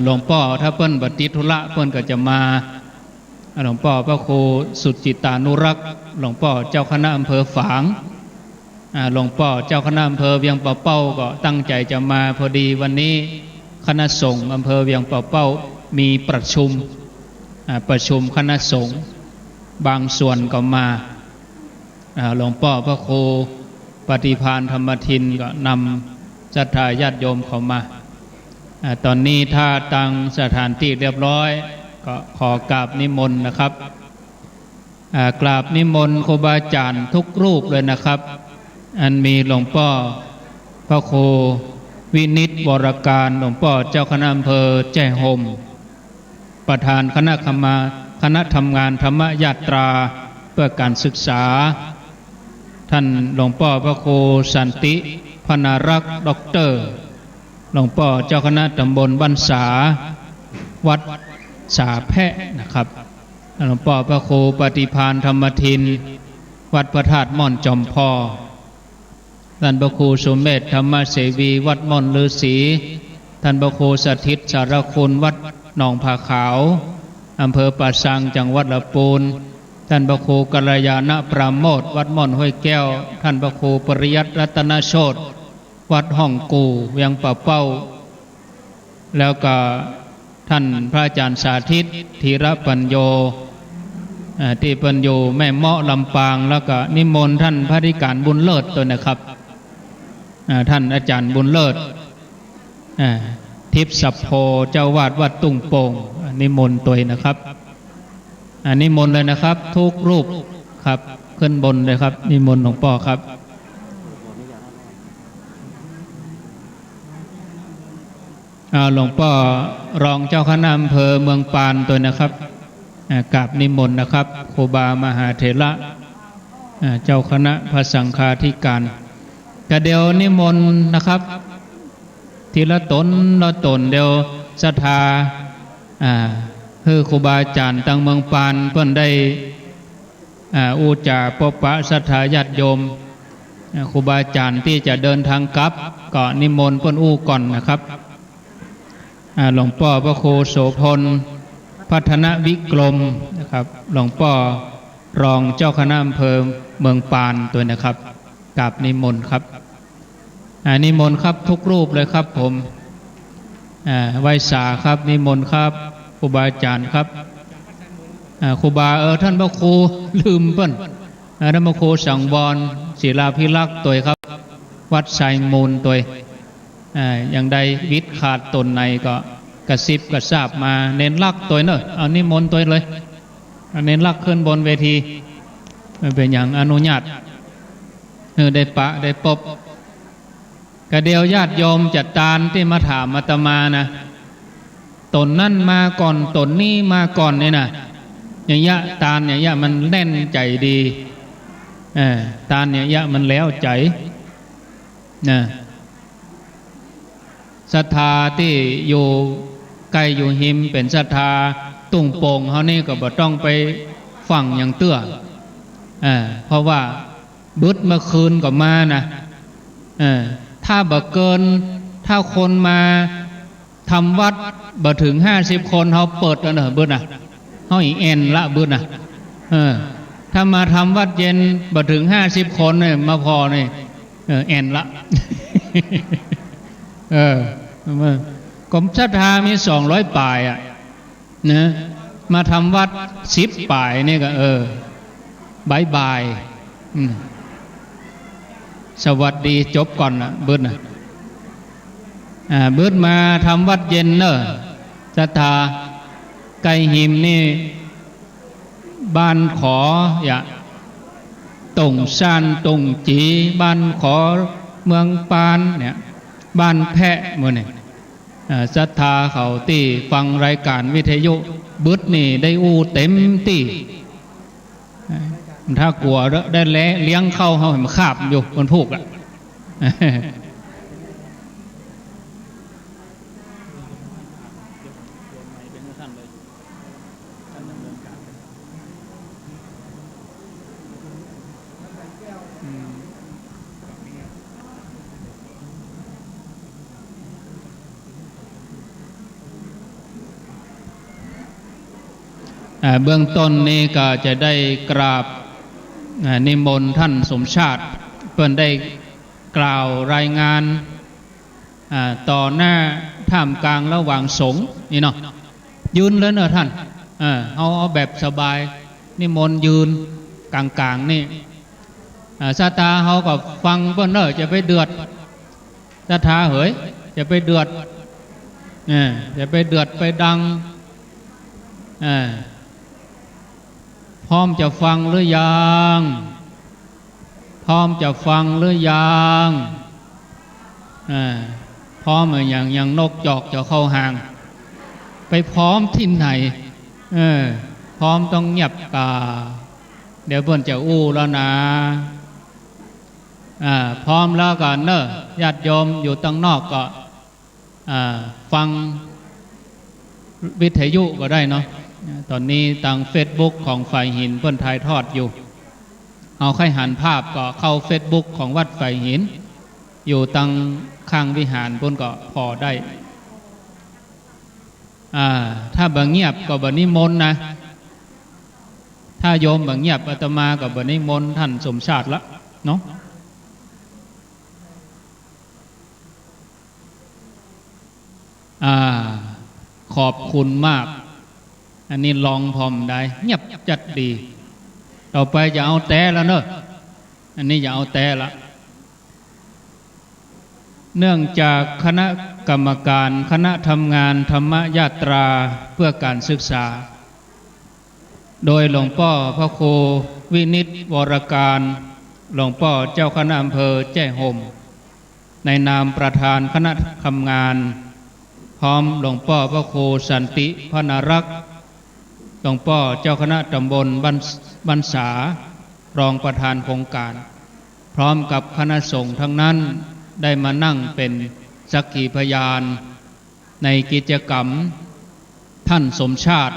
หลวงพ่อถ้าเปิ้นบัติธุระเปิ้นก็จะมาหลวงพ่อพระครูสุจิตานุรักษ์หลวงพ่อเจ้าคณะอำเภอฝางหลวงพ่อเจ้าคณะอำเภอเวียงป่าเป้าก็ตั้งใจจะมาพอดีวันนี้คณะสงฆ์อำเภอเวียงป่าเป้ามีประชุมคณะสงฆ์บางส่วนก็มาหลวงพ่อพระครูปฏิภาณธรรมทินก็นำศรัทธาญาติโยมเข้ามาตอนนี้ถ้าตั้งสถานที่เรียบร้อยก็ขอกราบนิมนต์นะครับกราบนิมนต์ครูบาอาจารย์ทุกรูปเลยนะครับอันมีหลวงพ่อพระครูวินิจวรการหลวงพ่อเจ้าคณะอำเภอแจ้ห่มประธานคณะทำงานธรรมยาตราเพื่อการศึกษาท่านหลวงพ่อพระครูสันติพนารักษ์ด็อกเตอร์หลวงพ่อเจ้าคณะตำบลบ้านสาวัดสาแพะนะครับหลวงพ่อพระครูปฏิภาณธรรมทินวัดพระธาตุม่อนจอมพอท่านพระครูสุเมธธรรมเสวีวัดม่อนฤาษีท่านพระครูสถิตสารคุณวัดหนองผาขาวอำเภอป่าซังจังหวัดลำพูนท่านพระครูกัลยาณปราโมทวัดม่อนห้วยแก้วท่านพระครูปริยัติรัตนโชติวัดห้องกูเวียงป่าเป้าแล้วก็ท่านพระอาจารย์สาธิตธีรปัญโยที่ปัญโยแม่เมาะลำปางแล้วก็นิมนต์ท่านพระธิการบุญเลิศตัวนะครับท่านอาจารย์บุญเลิศทิพย์สัพโพเจ้าวาดวัดตุงโป่งนิมนต์ตัวนะครับนิมนต์เลยนะครับทุกรูปครับขึ้นบนเลยครับนิมนต์หลวงพ่อครับหลวงพ่อรองเจ้าคณะอำเภอเมืองปานตัวนะครับกราบนิมนต์นะครับครูบามหาเถระเจ้าคณะพระสังฆาธิการกระเดียวนิมนต์นะครับทีละตนละตนเดียวศรัทธาคือครูบาอาจารย์ตั้งเมืองปานเพิ่นได้อุจาปปะศรัทธาญาติโยมครูบาอาจารย์ที่จะเดินทางกลับก็นิมนต์เพิ่นก่อนนะครับหลวงพ่อพระครูโสพลพัฒนวิกรมนะครับหลวงพ่อรองเจ้าคณะอำเภอเมืองปานตัวนะครับกราบนิมนต์ครับนิมนต์ครับทุกรูปเลยครับผมไหว้สาครับนิมนต์ครับครูบาอาจารย์ครับครูบาท่านพระครูลืมเปิ้นท่านพระครูสังวรศ ศิลาภิรักษ์ตัวครับวัดไซมูลตัวอย่างใดวิทย์ขาดตนในก็กระซิบกระซาบมาเน้นลักตัวเนอะเอานิมนต์ตัวเลยเน้นลักขึ้นบนเวทีเป็นอย่างอนุญาตได้ปะได้ปบกระเดียวญาติโยมจัดตานที่มาถามอาตมานะตนนั่นมาก่อนตนนี้มาก่อนเนี่ยนะอย่างยะตานเนี่ยยะมันแน่นใจดีตานเนี่ยยะมันแล้วใจนะศรัทธาที่อยู่ใกล้อยู่หิมเป็นศรัทธาตุ่งโป่งเขานี่ก็บ่ต้องไปฟังอย่างเตื้อเพราะว่าบึดเมื่อคืนก็มานะถ้าบ่เกินถ้าคนมาทำวัดบ่ถึง50 คนเขาเปิดแล้วเนอะบึดนะเขาอีกเอ็นละบึดนะถ้ามาทำวัดเย็นบ่ถึง50 คนเนี่ยมาพอเนี่ยเอ็นละกรมศรัทธามี200 ป่ายนะมาทำวัด10 ป่ายนี่ก็บายบายสวัสดีจบก่อนนะเบิดนะเบิดมาทำวัดเย็นเนอะศรัทธาไก่หิมนี่บ้านขออย่าตงซานตงจีบ้านขอเมืองปานเนี่ยบ้านแพะหมดเนี่ยศรัทธาเขาที่ฟังรายการวิทยุบึดนี่ได้อู้เต็มที่ถ้ากลัวได้เลี้ยงเข้าเขาเห็นคาบอยู่บนผูกอ่ะเบื้องต้นนี้ก็จะได้กราบนิมนต์ท่านสมชาติเพื่อนได้กล่าวรายงานต่อหน้าท่ามกลางระหว่างสงฆ์นี่เนาะยืนแล้วเนอะท่านเอาแบบสบายนิมนต์ยืนกลางๆนี่ศรัทธาเขาก็ฟังเพื่อนเนอะจะไปเดือดศรัทธาเหยจะไปเดือดจะไปเดือดไปดังพร้อมจะฟังหรือยังพร้อมจะฟังหรือยังพร้อมอย่างนกจอกจะเข้าห่างไปพร้อมที่ไหนพร้อมต้องเงียบกาเดี๋ยวเพื่อนจะอู้แล้วนะพร้อมแล้วก็เนอะญาติโยมอยู่ตั้งนอกก็ฟังวิทยุก็ได้เนาะตอนนี้ทาง Facebook ของฝ่ายหินเพิ่นถ่ายทอดอยู่เอาใครหันภาพก็เข้า Facebook ของวัดฝ่ายหินอยู่ทางข้างวิหารเพิ่นก็พอได้ถ้าบ่เงียบก็บ่นิมนต์นะถ้าโยมบ่เงียบอาตมาก็บ่นิมนต์ท่านสมชาติละเนาะขอบคุณมากอันนี้ลองพร้อมได้เงียบจัดดีต่อไปจะเอาแต่แล้วเนอะอันนี้อย่าเอาแต่ละเนื่องจากคณะกรรมการคณะทำงานธรรมยาตราเพื่อการศึกษาโดยหลวงพ่อพระครูวินิตวรการหลวงพ่อเจ้าคณะอำเภอแจ้ห่มในนามประธานคณะทำงานพร้อมหลวงพ่อพระครูสันติพนารักษ์หลวงพ่อเจ้าคณะตำบลบรรษารองประธานโครงการพร้อมกับคณะสงฆ์ทั้งนั้นได้มานั่งเป็นสักขีพยานในกิจกรรมท่านสมชาติ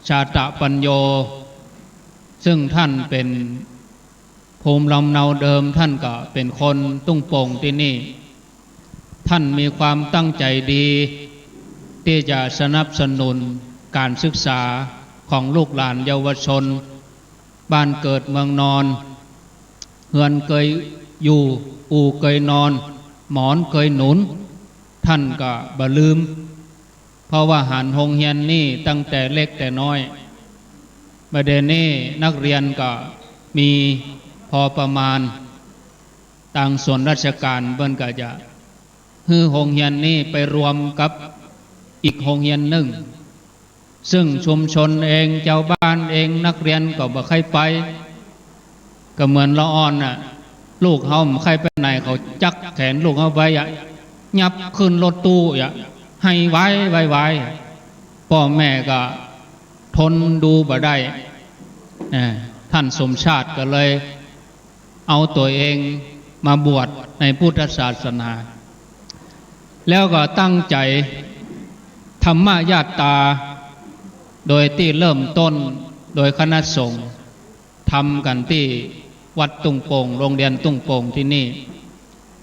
ชาตะปัญโยซึ่งท่านเป็นภูมิลำเนาเดิมท่านก็เป็นคนตุ้งโป่งที่นี่ท่านมีความตั้งใจดีที่จะสนับสนุนการศึกษาของลูกหลานเยาวชนบ้านเกิดเมืองนอนเฮือนเคยอยู่อู่เคยนอนหมอนเคยหนุนท่านก็บ่ลืมเพราะว่าหันโรงเรียนนี่ตั้งแต่เล็กแต่น้อยประเด็นนี้นักเรียนก็มี พอประมาณต่างส่วนราชการเบิ่นก็จะฮือโรงเรียนนี้ไปรวมกับอีกโรงเรียนหนึ่งซึ่งชุมชนเองเจ้าบ้านเองนักเรียนก็บ่ใครไปก็เหมือนละอ่อนน่ะลูกเขาใครไปไหนเขาจักแขนลูกเขาไว้ยับขึ้นรถตู้ให้ไว้พ่อแม่ก็ทนดูบ่ได้ท่านสมชาติก็เลยเอาตัวเองมาบวชในพุทธศาสนาแล้วก็ตั้งใจธรรมญาตาโดยที่เริ่มต้นโดยคณะสงฆ์ทำกันที่วัดตุ้งโป่งโรงเรียนตุ้งโป่งที่นี่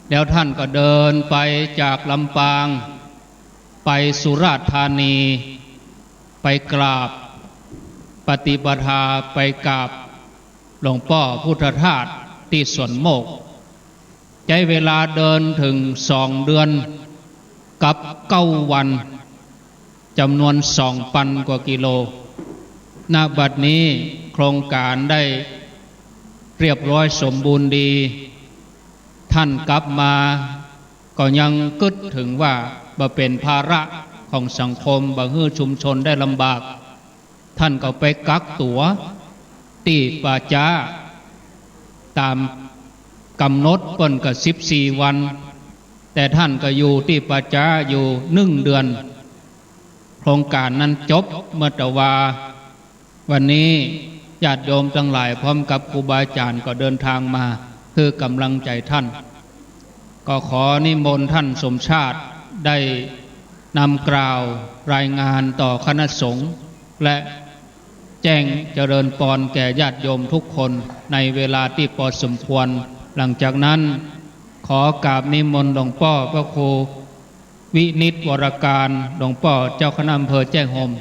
แล้วท่านก็เดินไปจากลำปางไปสุราษฎร์ธานีไปกราบปฏิปทาไปกราบหลวงพ่อพุทธทาสที่สวนโมกใช้เวลาเดินถึง2 เดือนกับ9 วันจำนวน2,000 กว่ากิโลณ บัดนี้โครงการได้เรียบร้อยสมบูรณ์ดีท่านกลับมาก็ยังกึดถึงว่าบ่เป็นภาระของสังคมบ่ฮื้อชุมชนได้ลำบากท่านก็ไปกักตัวที่ป่าช้าตามกำหนดเปิ้นก็14 วันแต่ท่านก็อยู่ที่ป่าช้าอยู่1 เดือนโครงการนั้นจบเมื่อตะวาวันนี้ญาติโยมทั้งหลายพร้อมกับครูบาอาจารย์ก็เดินทางมาเพื่อกำลังใจท่านก็ขอนิมนต์ท่านสมชาติได้นำกล่าวรายงานต่อคณะสงฆ์และแจ้งเจริญพรแก่ญาติโยมทุกคนในเวลาที่พอสมควรหลังจากนั้นขอกราบนิมนต์หลวงพ่อพระครูวินิจวรการหลวงพ่อเจ้าคณะอำเภอแจ้งโฮม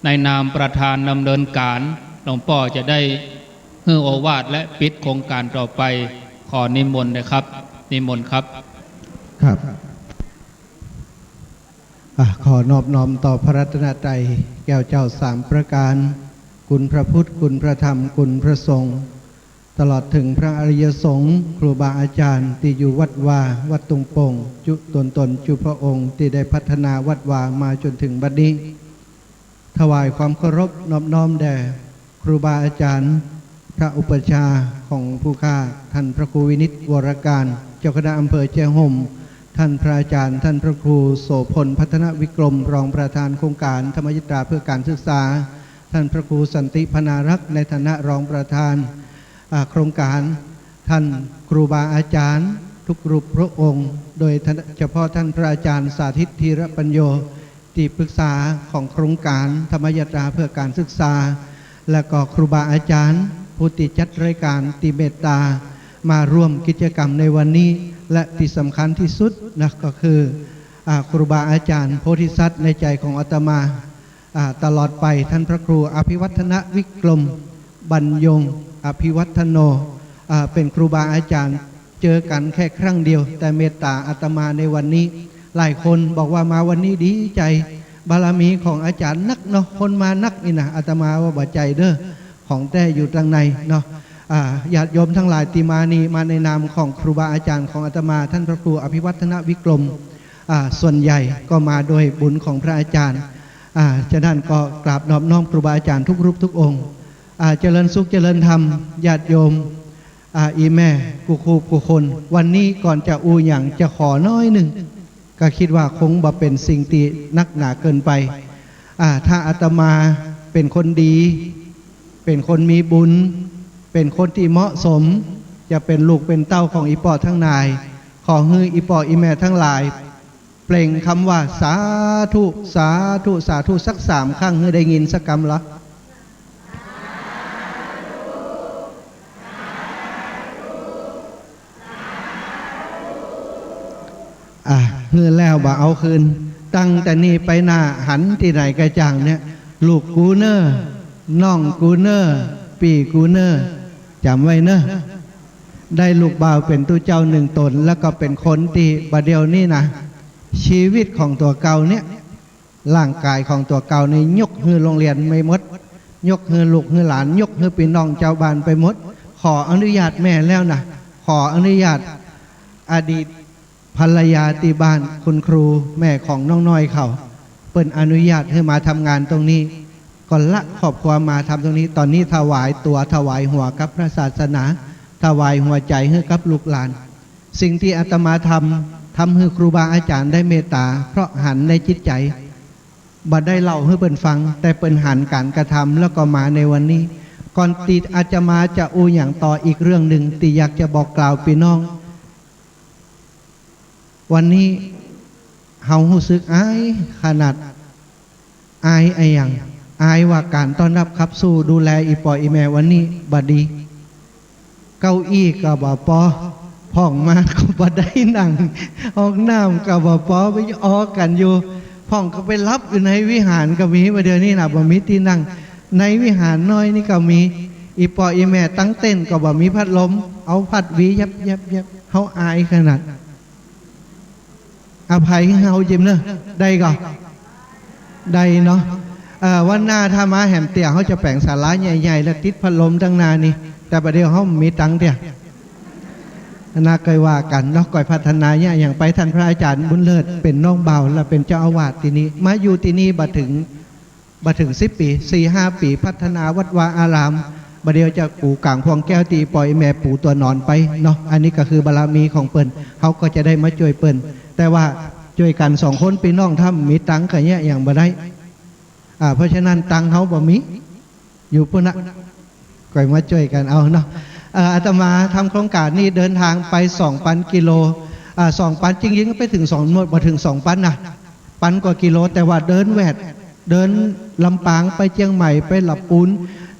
ในนามประธานดำเนินการหลวงพ่อจะได้ให้โอวาทและปิดโครงการต่อไปขอนิมนต์นะครับนิมนต์ครับครับขอนอบน้อมต่อพระรัตนตรัยแก้วเจ้า3 ประการคุณพระพุทธคุณพระธรรมคุณพระสงฆ์ตลอดถึงพระอริยสงฆ์ครูบาอาจารย์ที่อยู่วัดวาวัดตุงโป่งจุตนจุพระองค์ที่ได้พัฒนาวัดวามาจนถึงบัดนี้ถวายความเคารพนอบน้อมแด่ครูบาอาจารย์พระอุปชาของผู้ข้าท่านพระครูวินิจวรการเจ้าคณะอำเภอแจ้ห่มท่านพระอาจารย์ท่านพระครูโสพลพัฒนวิกรมรองประธานโครงการธรรมยตราเพื่อการศึกษาท่านพระครูสันติพนารักษ์ในฐานะรองประธานโครงการท่านครูบาอาจารย์ทุกรูปพระองค์โดยเฉพาะท่านพระอาจารย์สาธิตธีรปัญโยที่ปรึกษาของโครงการธรรมยตราเพื่อการศึกษาและก็ครูบาอาจารย์ผู้ที่จัดรายการติเมตตามาร่วมกิจกรรมในวันนี้และที่สำคัญที่สุดนะก็คือครูบาอาจารย์โพธิสัตว์ในใจของอาตมาตลอดไปท่านพระครูอภิวัฒนวิกรมบรรยงอภิวัฒโนเป็นครูบาอาจารย์เจอกันแค่ครั้งเดียวแต่เมตตาอาตมาในวันนี้หลายคนบอกว่ามาวันนี้ดีใจบารมีของอาจารย์นักเนาะคนมานักนี่นะอาตมาว่าบ่ใจเด้อของแต่อยู่ทางในเนาะญาติโยมทั้งหลายที่มานี้มาในนามของครูบาอาจารย์ของอาตมาท่านพระครูอภิวัฒนวิกรมส่วนใหญ่ก็มาโดยบุญของพระอาจารย์ฉะนั้นก็กราบนอบน้อมครูบาอาจารย์ทุกรูปทุกองค์เจริญสุขเจริญธรรมญาติโยมอีแม่กูครูกูคนวันนี้ก่อนจะอย่างจะขอน้อยหนึ่งก็คิดว่าคงบ่เป็นสิ่งที่นักหนาเกินไปถ้าอาตมาเป็นคนดีเป็นคนมีบุญเป็นคนที่เหมาะสมจะเป็นลูกเป็นเต้าของอีปอทั้งนายขอให้อีปออีแม่ทั้งหลายเปล่งคำว่าสาธุสาธุสาธุสัก3 ครั้งให้ได้ยินสักคำละเงินแล้วบ่เอาคืนตั้งแต่นี้ไปหน้าหันที่ไหนกระจ่างเนี่ยลูกกูเนอร์น้องกูเนอร์ปีกูเนอร์จำไว้เนอะได้ลูกบ่าวเป็นตัวเจ้า1 ตนแล้วก็เป็นคนที่บัดเดียวนี่นะชีวิตของตัวเก่าเนี่ยร่างกายของตัวเก่านี่ยกฮือโรงเรียนไม่หมดยกฮือลูกฮือหลานยกฮือพี่น้องเจ้าบ้านไปหมดข ขออนุญาตแม่แล้วนะขออนุญาตอดีตภรรยาที่บ้านคุณครูแม่ของน้องน้อยเขาเปิ่นอนุญาตให้มาทำงานตรงนี้ก่อนละครอบครัวมาทำตรงนี้ตอนนี้ถวายตัวถวายหัวกับพระศาสนาถวายหัวใจให้กับลูกหลานสิ่งที่อาตมาทำให้ครูบาอาจารย์ได้เมตตาเพราะหันในจิตใจบ่ได้เล่าให้เปิ่นฟังแต่เปิ่นหันการกระทำแล้วก็มาในวันนี้ก่อนตีอาจจะมาจะอูอย่างต่ออีกเรื่องหนึ่งตีอยากจะบอกกล่าวพี่น้องวันนี้เฮารู้สึกอายขนาดอายไอ้อย่างอายว่าการต้อนรับขับสู้ดูแลอีปออีแม่วันนี้บดีเก้าอี้ก็บ่พอพ่องมาก็บ่ได้นั่งห้องน้ำก็บ่พอไปออกันอยู่พ่องก็ไปรับอยู่ในวิหารก็มีมาเดี๋ยวนี้นะบ่มีที่นั่งในวิหารน้อยนี่ก็มีอีปออีแม่ตั้งเต้นก็บ่มีพัดลมเอาพัดวียับเฮาอายขนาดอภัยให้เฮายิ้มเนอะได้ก่อนได้เนาะวันหน้าถ้ามาแหมเตี่ยเขาจะแปลงศาลาใหญ่ๆแล้วติดพัดลมตั้งนานนี่แต่ประเดี๋ยวเขามีตังค์เตี่ยน่าเคยว่ากันเนาะก่อยพัฒนาเนี่ยอย่างไปท่านพระอาจารย์บุญเลิศเป็นน้องเบาและเป็นเจ้าอาวาสที่นี้มาอยู่ที่นี่บัดถึง10 ปี4-5 ปีพัฒนาวัดวาอารามบัดเดี๋ยวจะปู่กลางพวงแก้วตีปล่อยแม่ปู่ตัวนอนไปเนาะอันนี้ก็คือบารมีของเปิ้นเขาก็จะได้มาช่วยเปิ้นแต่ว่าช่วยกัน2 คนพี่น้องทำมีตังค์กันเนี่ยอย่างบ่ได้เพราะฉะนั้นตังเขาบ่มีอยู่ปุ่นนะก่อยมาช่วยกันเอาเนาะอาตมาทำโครงการนี้เดินทางไป2,000 กิโล2,000จริงๆก็ไปถึง2 หมดมาถึง2,000นะ1,000 กว่ากิโลแต่ว่าเดินแหวดเดินลำปางไปเชียงใหม่ไปหลับปูน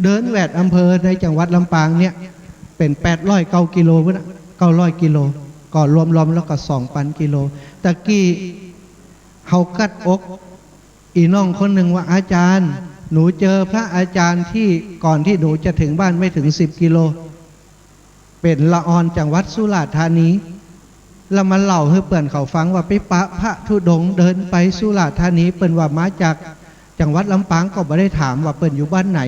เดินแหวดอำเภอในจังหวัดลำปางเนี่ยเป็น809 กิโลพุ่นนะ900 กิโลก็รวมๆแล้วก็ 2,000 กิโลตะกี้เฮากัดอกอีน้องคนหนึ่งว่าอาจารย์หนูเจอพระอาจารย์ที่ก่อนที่หนูจะถึงบ้านไม่ถึง10 กิโลเป็นละออนจังหวัดสุราษฎร์ธานีแล้วมันเล่าให้เปิ่นเขาฟังว่าไปปะพระธุดงค์เดินไปสุราษฎร์ธานีเปิ่นว่ามาจากจังหวัดลำปางก็ไม่ได้ถามว่าเปิ่นอยู่บ้านไหน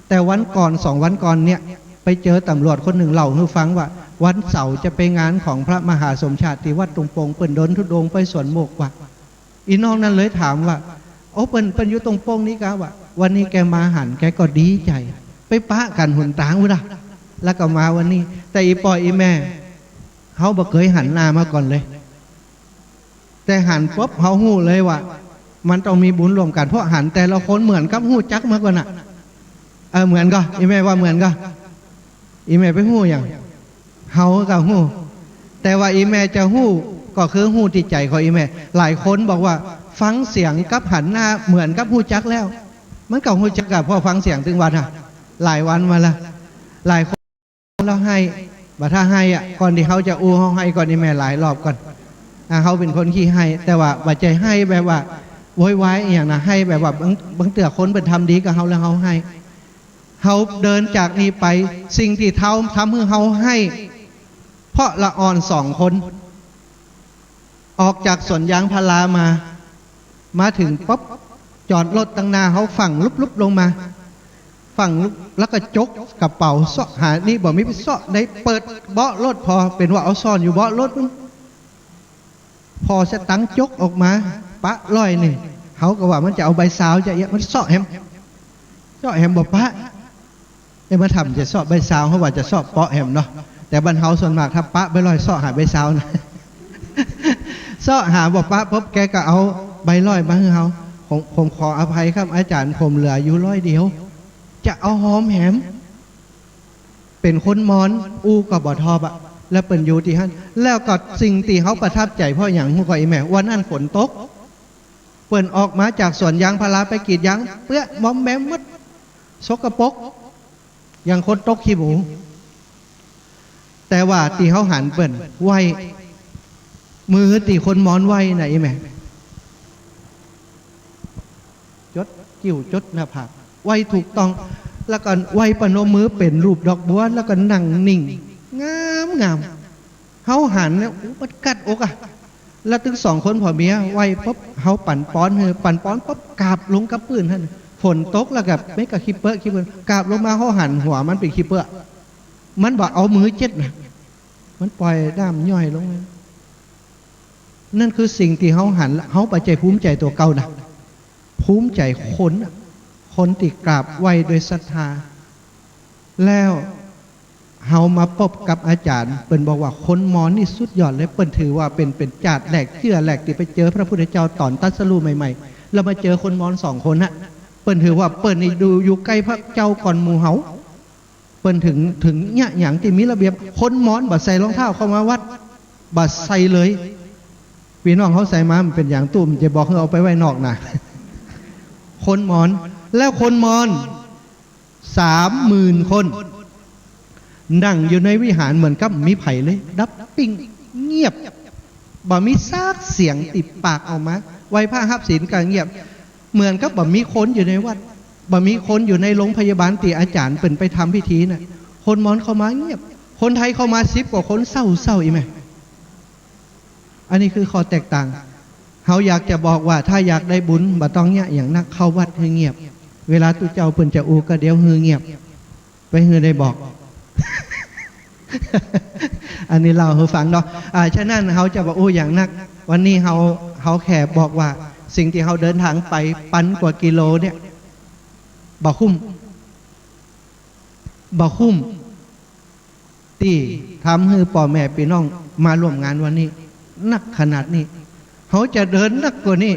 แต่วันก่อน2 วันก่อนเนี่ยไปเจอตำรวจคนหนึ่งเล่าให้ฟังว่าวันเสาร์จะไปงานของพระมหาสมชาติที่วัดตรงปงเปิ่นเดินธุดงค์ไปสวนโมกว่าอีน้องนั้นเลยถามว่าโอ้เปิ้นอยู่ตรงโป้งนี้กะว่าวันนี้แกมาหันแกก็ดีใจไปปะกันหุ่นตางวุ้ะแล้วก็มาวันนี้แต่อีปออีแม่เขาบ่เคยหันหน้ามาก่อนเลยแต่หันปุ๊บเขาหู้เลยว่ามันต้องมีบุญรวมกันเพราะหันแต่ละคนเหมือนกับหู้จักมาก่อนน่ะเหมือนก็อีแม่ว่าเหมือนก็อีแม่ไปหู้อย่างเขาก็หู้แต่ว่าอีแม่จะหู้ก็คือหู้ที่ใจของอีแม่หลายคนบอกว่าฟังเสียงกับหันหน้าเหมือนกับหู้จักแล้วมันก็หู้จักกับพอฟังเสียงถึงวันหลายวันมาละหลายคนเราให้บ่ถ้าให้ก่อนที่เขาจะอู้เขาให้ก่อนอีแม่หลายรอบก่อนเขาเป็นคนขี้ให้แต่ว่าบ่ใจให้แบบว่าโวยวายอย่างนะให้แบบว่าบางเตือคนเป็นทำดีกับเขาแล้วเขาให้เขาเดินจากนี้ไปสิ่งที่เขาทำให้เขาให้เพราะละอ่อน2 คนออกจากสวนยางพารามาถึงป๊บจอดรถตั้งหน้าเขาฝั่งลุบๆลงมาฝั่งลุบแล้วก็จกกระเป๋าเสาะหานี่บอกมีไปเสาะได้เปิดเบาะรถพอเป็นว่าเอาซ่อนอยู่เบาะรถพอจะตั้งจกออกมาปะร้อยหนึ่งเขาก็ว่ามันจะเอาใบสาวจะมันเสาะแฮมบอกปะมาทำจะเสาะใบสาวเขาว่าจะเสาะเปาะแฮมเนาะแต่บรรเทาส่วนมากถ้าปะไปร้อยเสาะหาใบสาวนะเสาะหาบอกปะปุ๊บแกก็เอาใบร้อยมาให้เขาผมขออภัยครับอาจารย์ผมเหลืออยู่100 เดียวจะเอาหอมแหมเป็นคนมอนอู้กับบ่อทอบแล้วเป็นอยู่ที่ฮั่นแล้วก็สิ่งที่เขาประทับใจเพราะอย่างหัวก้อยแม่วันนั้นฝนตกเปิ่นออกมาจากสวนยางพาราไปกรีดยางเปื้อนมอมแมมมัดสกปรกอย่างคนตกขี้หมูแต่ว่าที่เขาหันเปิ่นไหวมือตีคนมอนไหวไหนแม่จดกิ้วจดหน้าผากไหวถูกต้องแล้วก็ไหวปนมือเป็นรูปดอกบัวแล้วก็นั่งนิ่งงามเขาหันแล้วมันกัดอกแล้วถึง2 คนผัวเมียไหวปุ๊บเขาปั่นป้อนปุ๊บกราบลงกับปืนท่านฝนตกแล้วกับไม่กับขี้เปื้อกราบลงมาเขาหันหัวมันเป็นขี้เปื้อ มันบอกเอามือเจ็ดนะมันปล่อยด้ามย่อยลงมานั่นคือสิ่งที่เขาหันเขาไปใจภูมิใจตัวเก่านะภูมิใจคนติกราบไหวโดยศรัทธาแล้วเฮามาพบกับอาจารย์เปิ้นบอกว่าคนมอญนี่สุดยอดเลยเปิ้นถือว่าเป็นจาดแหลกเชื่อแหลกที่ไปเจอพระพุทธเจ้าตอนตรัสรู้ใหม่ๆแล้วมาเจอคนมอญ2 คนฮะเปิ้นถือว่าเปิ้นนี่ดูอยู่ใกล้พระเจ้าก่อนหมู่เฮาเปิ้นถึงเนี่ยอย่างที่มีระเบียบคนมอญบ่ใส่รองเท้าเข้ามาวัดบ่ใส่เลยพี่น้องเขาใส่มามันเป็นอย่างตุ้มจะบอกให้เอาไปไว้นอกนะคนมอญแล้วคนมอญ30,000 คนนั่งอยู่ในวิหารเหมือนกับมีไผ่เลยดับปิ้งเงียบบ่มีซากเสียงติดปากออกมาไว้ผ้าหับศีลกลางเงียบเหมือนกับบ่มีคนอยู่ในวัดบ่มีคนอยู่ในโรงพยาบาลตีอาจารย์เป็นไปทำพิธีน่ะคนมอญเข้ามาเงียบคนไทยเข้ามา10 กว่าคนเศร้าอีกไหมอันนี้คือข้อแตกต่างเขาอยากจะบอกว่าถ้าอยากได้บุญบ่ต้องเนี่ยอย่างนักเข้าวัดให้เงียบเวลาตุเจ้าเปิ้นจะอูก็เดี๋ยวฮือเงียบไปฮือได้บอก อันนี้เราให้ฟังเนาะฉะนั้นเขาจะบอกโอ้อย่างนักวันนี้เขาแค่บอกว่าสิ่งที่เขาเดินทางไป1,000 กว่ากิโลเนี่ยบ่คุ้มที่ทำให้พ่อแม่พี่น้องมาร่วมงานวันนี้นักขนาดนี้เขาจะเดินนักกว่านี้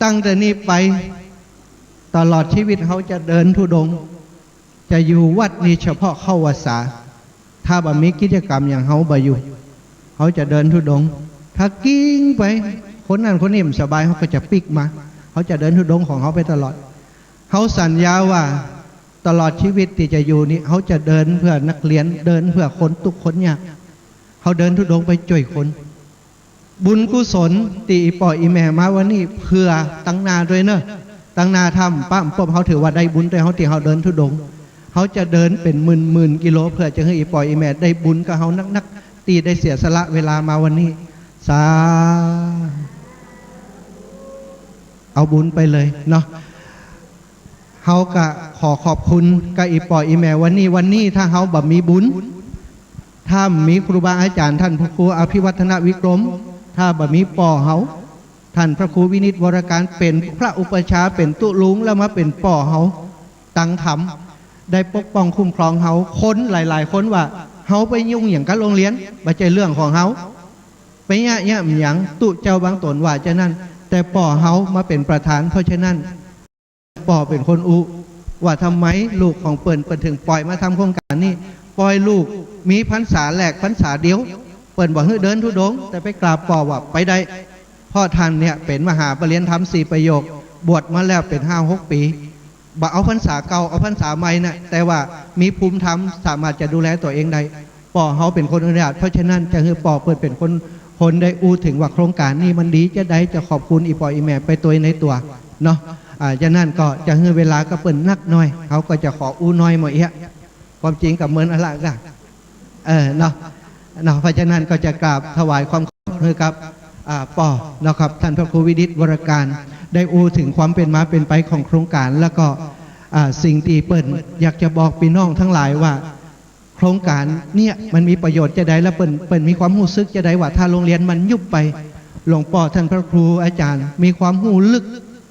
ตั้งแต่นี้ไปตลอดชีวิตเขาจะเดินธุดงค์จะอยู่วัดนี้เฉพาะเข้าวัดสาถ้าบ่มีกิจกรรมอย่างเขาบ่อยู่เขาจะเดินธุดงค์ถ้ากิ้งไปคนนั้นคนนี้สบายเขาก็จะปิกมาเขาจะเดินธุดงค์ของเขาไปตลอดเขาสัญญาว่าตลอดชีวิตที่จะอยู่นี้เขาจะเดินเพื่อนักเรียนเดินเพื่อคนทุกคนยากเขาเดินธุดงค์ไปช่วยคนบุญกุศลตีปล่อยอีแม่มาวันนี้เพื่อตั้งนาด้วยเนอะตั้งนาทำป้ามพวกเขาถือว่าได้บุญแต่เขาตีเขาเดินธุดงค์เขาจะเดินเป็นหมื่นกิโลเพื่อจะให้อีปล่อยอีแม่ได้บุญกับเขานักตีได้เสียสละเวลามาวันนี้สาเอาบุญไปเลยเนาะเขาก็ขอขอบคุณกับอีปล่อยอีแม่วันนี้ถ้าเขาแบบมีบุญถ้ามีครูบาอาจารย์ท่านพระครูอภิวัฒนวิกรมถ้าแบบมีป่อเขาท่านพระครูวินิจวรการเป็นพระอุปชาเป็นตุลุงแล้วมาเป็นป่อเขาตั้งธรรมได้ปกป้องคุ้มครองเขาคนหลายๆคนว่าเขาไปยุ่งอย่างกับโรงเรียนไม่ใช่เรื่องของเขาไปแย่อย่างตุเจ้าบางตนว่าจะนั่นแต่ป่อเขามาเป็นประธานเพราะฉะนั้นป่อเป็นคนอุว่าทำไมลูกของเปิ่นถึงปล่อยมาทำโครงการนี้ปล่อยลูกมีพรรษาแหลกพรรษาเดียวเปิ่นบอกให้เดินธุดงค์แต่ไปกราบป่อว่าไปได้พ่อท่านเนี่ยเป็นมหาปริญญาธรรม4 ประโยคบวชมาแล้วเป็น5-6 ปีบ่เอาพรรษาเก่าเอาพรรษาใหม่นะแต่ว่ามีภูมิธรรมสามารถจะดูแลตัวเองได้ป่อเขาเป็นคนอนุญาตเพราะฉะนั้นจะให้ป่อเปิดเป็นคนได้อู้ถึงว่าโครงการนี้มันดีจะได้จะขอบคุณอีปออีแม่ไปตัวในตัวเนาะฉะนั้นก็จะให้เวลาก็เปิดนักน้อยเขาก็จะขออู้น้อยหมดเอะความจริงกับเหมือนอะไรกันเนาะเพราะฉะนั้นก็จะกราบถวายความขอบคุณกับป่อนะครับท่านพระครูวินิจวรการได้อู้ถึงความเป็นมาเป็นไปของโครงการแล้วก็สิ่งที่เปิ่นอยากจะบอกพี่น้องทั้งหลายว่าโครงการเนี่ยมันมีประโยชน์จะได้และเปิ่นมีความรู้สึกจะได้ว่าถ้าโรงเรียนมันยุบไปหลวงพ่อท่านพระครูอาจารย์มีความหูลึก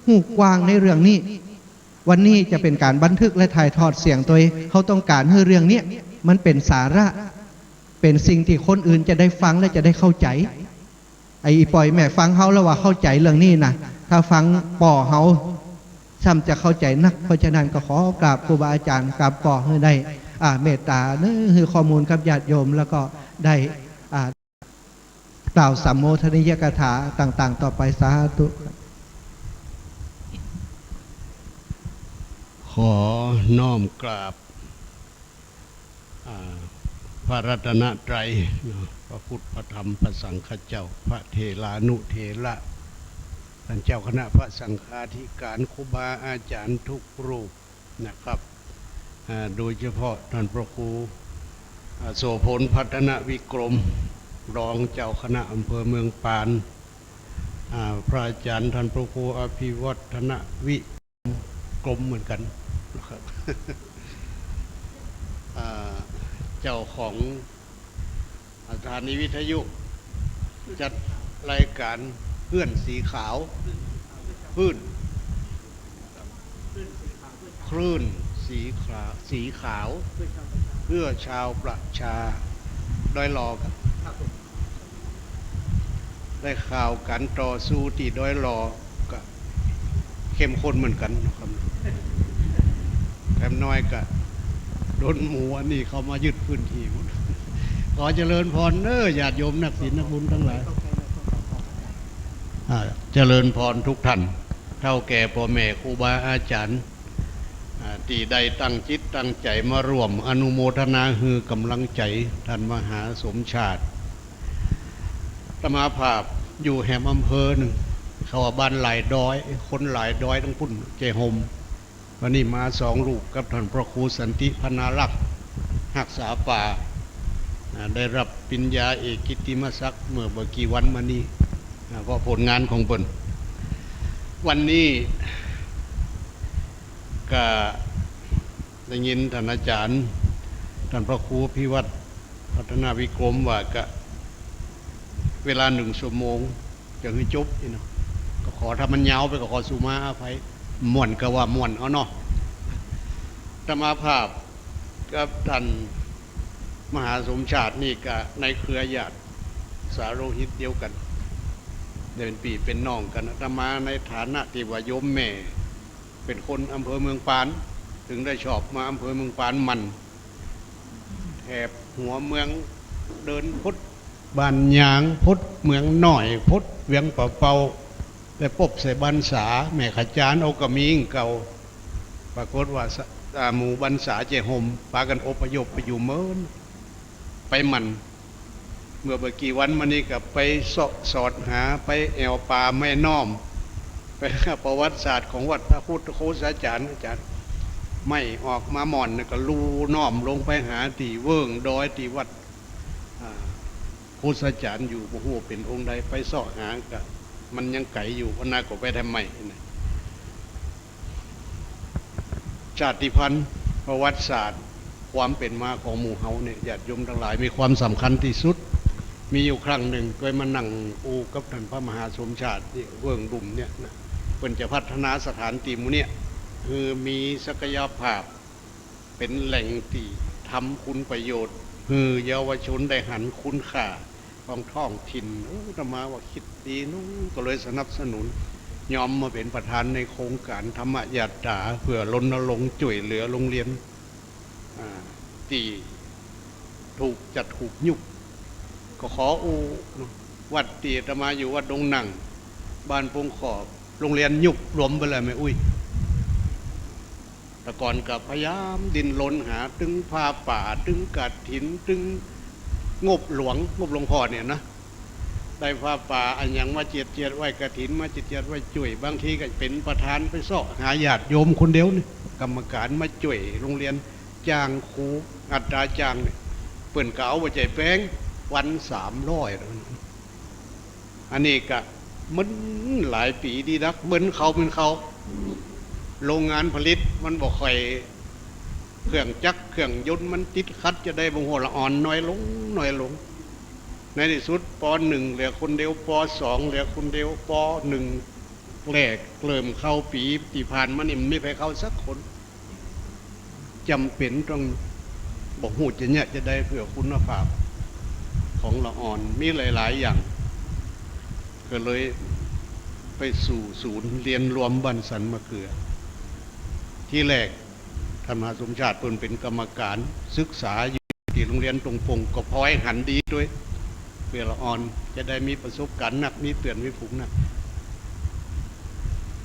หูกว้างในเรื่องนี้วันนี้จะเป็นการบันทึกและถ่ายทอดเสียงตัวเขาต้องการให้เรื่องนี้มันเป็นสาระเป็นสิ่งที่คนอื่นจะได้ฟังและจะได้เข้าใจไอ้ปล่อยแม่ฟังเขาแล้วว่าเข้าใจเรื่องนี้นะถ้าฟังป่อเขาซ้ำจะเข้าใจนักเพราะฉะนั้นก็ขอกราบครูบาอาจารย์กราบป่อให้ได้เมตตาเนื้อคือข้อมูลกับญาติโยมแล้วก็ได้กล่าวสัมโมทนิยกถาต่างๆต่อไปสาธุ ขอน้อมกราบพระรัตนตรัยพระพุทธพระธรรมพระสังฆเจ้าพระเถรานุเถระท่านเจ้าคณะพระสังฆาธิการครูบาอาจารย์ทุกรูปนะครับโดยเฉพาะท่านพระครูโสพลพัฒนวิกรมรองเจ้าคณะอำเภอเมืองปานพระอาจารย์ท่านพระครูอภิวัฒนวิกรมเหมือนกันนะครับ เจ้าของสถานีวิทยุจัดรายการเพื่อนสีขาวคลื่นสีขาวเพื่อชาวประชาด้อยรอกันได้ข่าวการต่อสู้ที่ด้อยรอก็เข้มข้นเหมือนกันนะครับแถมน้อยก็โดนหมูอันนี้เขามายึดพื้นที่หมดขอเจริญพรญาติโยมนักศีลนักบุญทั้งหลายเจริญพรทุกท่านเท่าแก่พ่อแม่ครูบาอาจารย์ที่ได้ตั้งจิตตั้งใจมาร่วมอนุโมทนาฮือกำลังใจท่านมหาสมชาติตมาภาพอยู่แห่งอำเภอหนึ่งเขาว่าบ้านหลายดอยคนหลายดอยต้องพุ่นเจหมวันนี้มา2 ลูกกับท่านพระครูสันติพนารักษ์รักษาป่าได้รับปริญญาเอกกิตติมศักดิ์เมื่อกี่วันมานี้เพราะผลงานของเพิ่นวันนี้ก็ได้ยินท่านอาจารย์ท่านพระครูพิวัตรพัฒนาวิกรมว่าก็เวลา1 ชั่วโมงจะคือจบนี่เนาะก็ขอถ้ามันยาวไปก็ขอสุมาอภัยม่วนก็ว่าม่วนเอาเนาะธรรมาภาพกับท่านมหาสมชาตินี่ก็ในเครือญาติสาโรหิตเดียวกันเดินปีเป็นน้องกันธรรมาในฐานะที่ว่าโยมแม่เป็นคนอำเภอเมืองปานถึงได้ชอบมาอำเภอเมืองปานมันแถบหัวเมืองเดินพุทธบ้านยางพุทธเมืองหน่อยพุทธเวียงป่าเปาแต่ปบใส่บันษาแม่ขจานเอากระมิงเก่าปรากฏว่าหมู่บันษาเจหมพากันอพยพไปอยู่เมินไปมันเมื่อกี่วันมานี้กับไปสอดหาไปแอวป่าแม่น้อมไปประวัติศาสตร์ของวัดพระพุทธโฆษาจารย์อาจารย์ไม่ออกมาหม่อนก็ลูน้อมลงไปหาตีเวิ้งดอยตีวัดโฆษาจารย์อยู่โอ้โหเป็นองค์ใดไปสอดหาก็มันยังไกลอยู่พนาก็ไปทำไมชาติพันธุ์ประวัติศาสตร์ความเป็นมาของหมู่เฮาเนี่ยญาติโยมทั้งหลายมีความสำคัญที่สุดมีอยู่ครั้งหนึ่งเคยมานั่งอูกับท่านพระมหาสมชาติที่เวิ้งดุมเนี่ยนะเพิ่นจะพัฒนาสถานที่หมู่เนี่ยคือมีศักยภาพเป็นแหล่งที่ทำคุณประโยชน์คือเยาวชนได้หันคุณค่าของท้องถิ่นธรรมาว่าคิดดีนู้ก็เลยสนับสนุนยอมมาเป็นประธานในโครงการธรรมยาตราเพื่อรณรงค์ช่วยเหลือโรงเรียนที่ถูกจัดถูกยุบก็ขอวัดตีธรรมาอยู่วัดดงหนังบ้านปงขอบโรงเรียนยุบรวมไปเลยไหมอุ้ยแต่ก่อนกับพยายามดินล้นหาตึงผ้าป่าตึงกัดถินตึงงบหลวงพ่อเนี่ยนะได้ผ้าป่าอันยังมาเจียดไว้กระถินมาเจียดไว้จุ่ยบางทีก็เป็นประธานไปซ่อหาญาติโยมคนเดียวนี่กรรมการมาจุ่ยโรงเรียนจ้างครูอัตราจ้างเนี่ยเปิ่นเก่าว่าใจแป้งวัน300อันนี้ก็มันหลายปีดีนักเหมือนเขาโรงงานผลิตมันบอกค่อยเครื่องจักรเครื่องยนต์มันติดขัดจะได้บางหัวละอ่อนน้อยลงในที่สุดป.1เหลือคนเดียวป.2เหลือคนเดียวป.1แรกเริ่มเข้าปีที่ผ่านมานี่ไม่ไปเข้าสักคนจำเป็นต้องบอกหูจะเนี่ยจะได้เพื่อคุณภาพของละอ่อนมีหลายๆอย่างก็เลยไปสู่ศูนย์เรียนรวมบ้านสันมะเขือที่แรกท่านมหาสมชาติเป็นกรรมการศึกษาอยู่ที่โรงเรียนตรงปงก็พอให้หันดีด้วยเพื่อละอ่อนจะได้มีประสบการณ์นักมีเตือนมีผูกนัก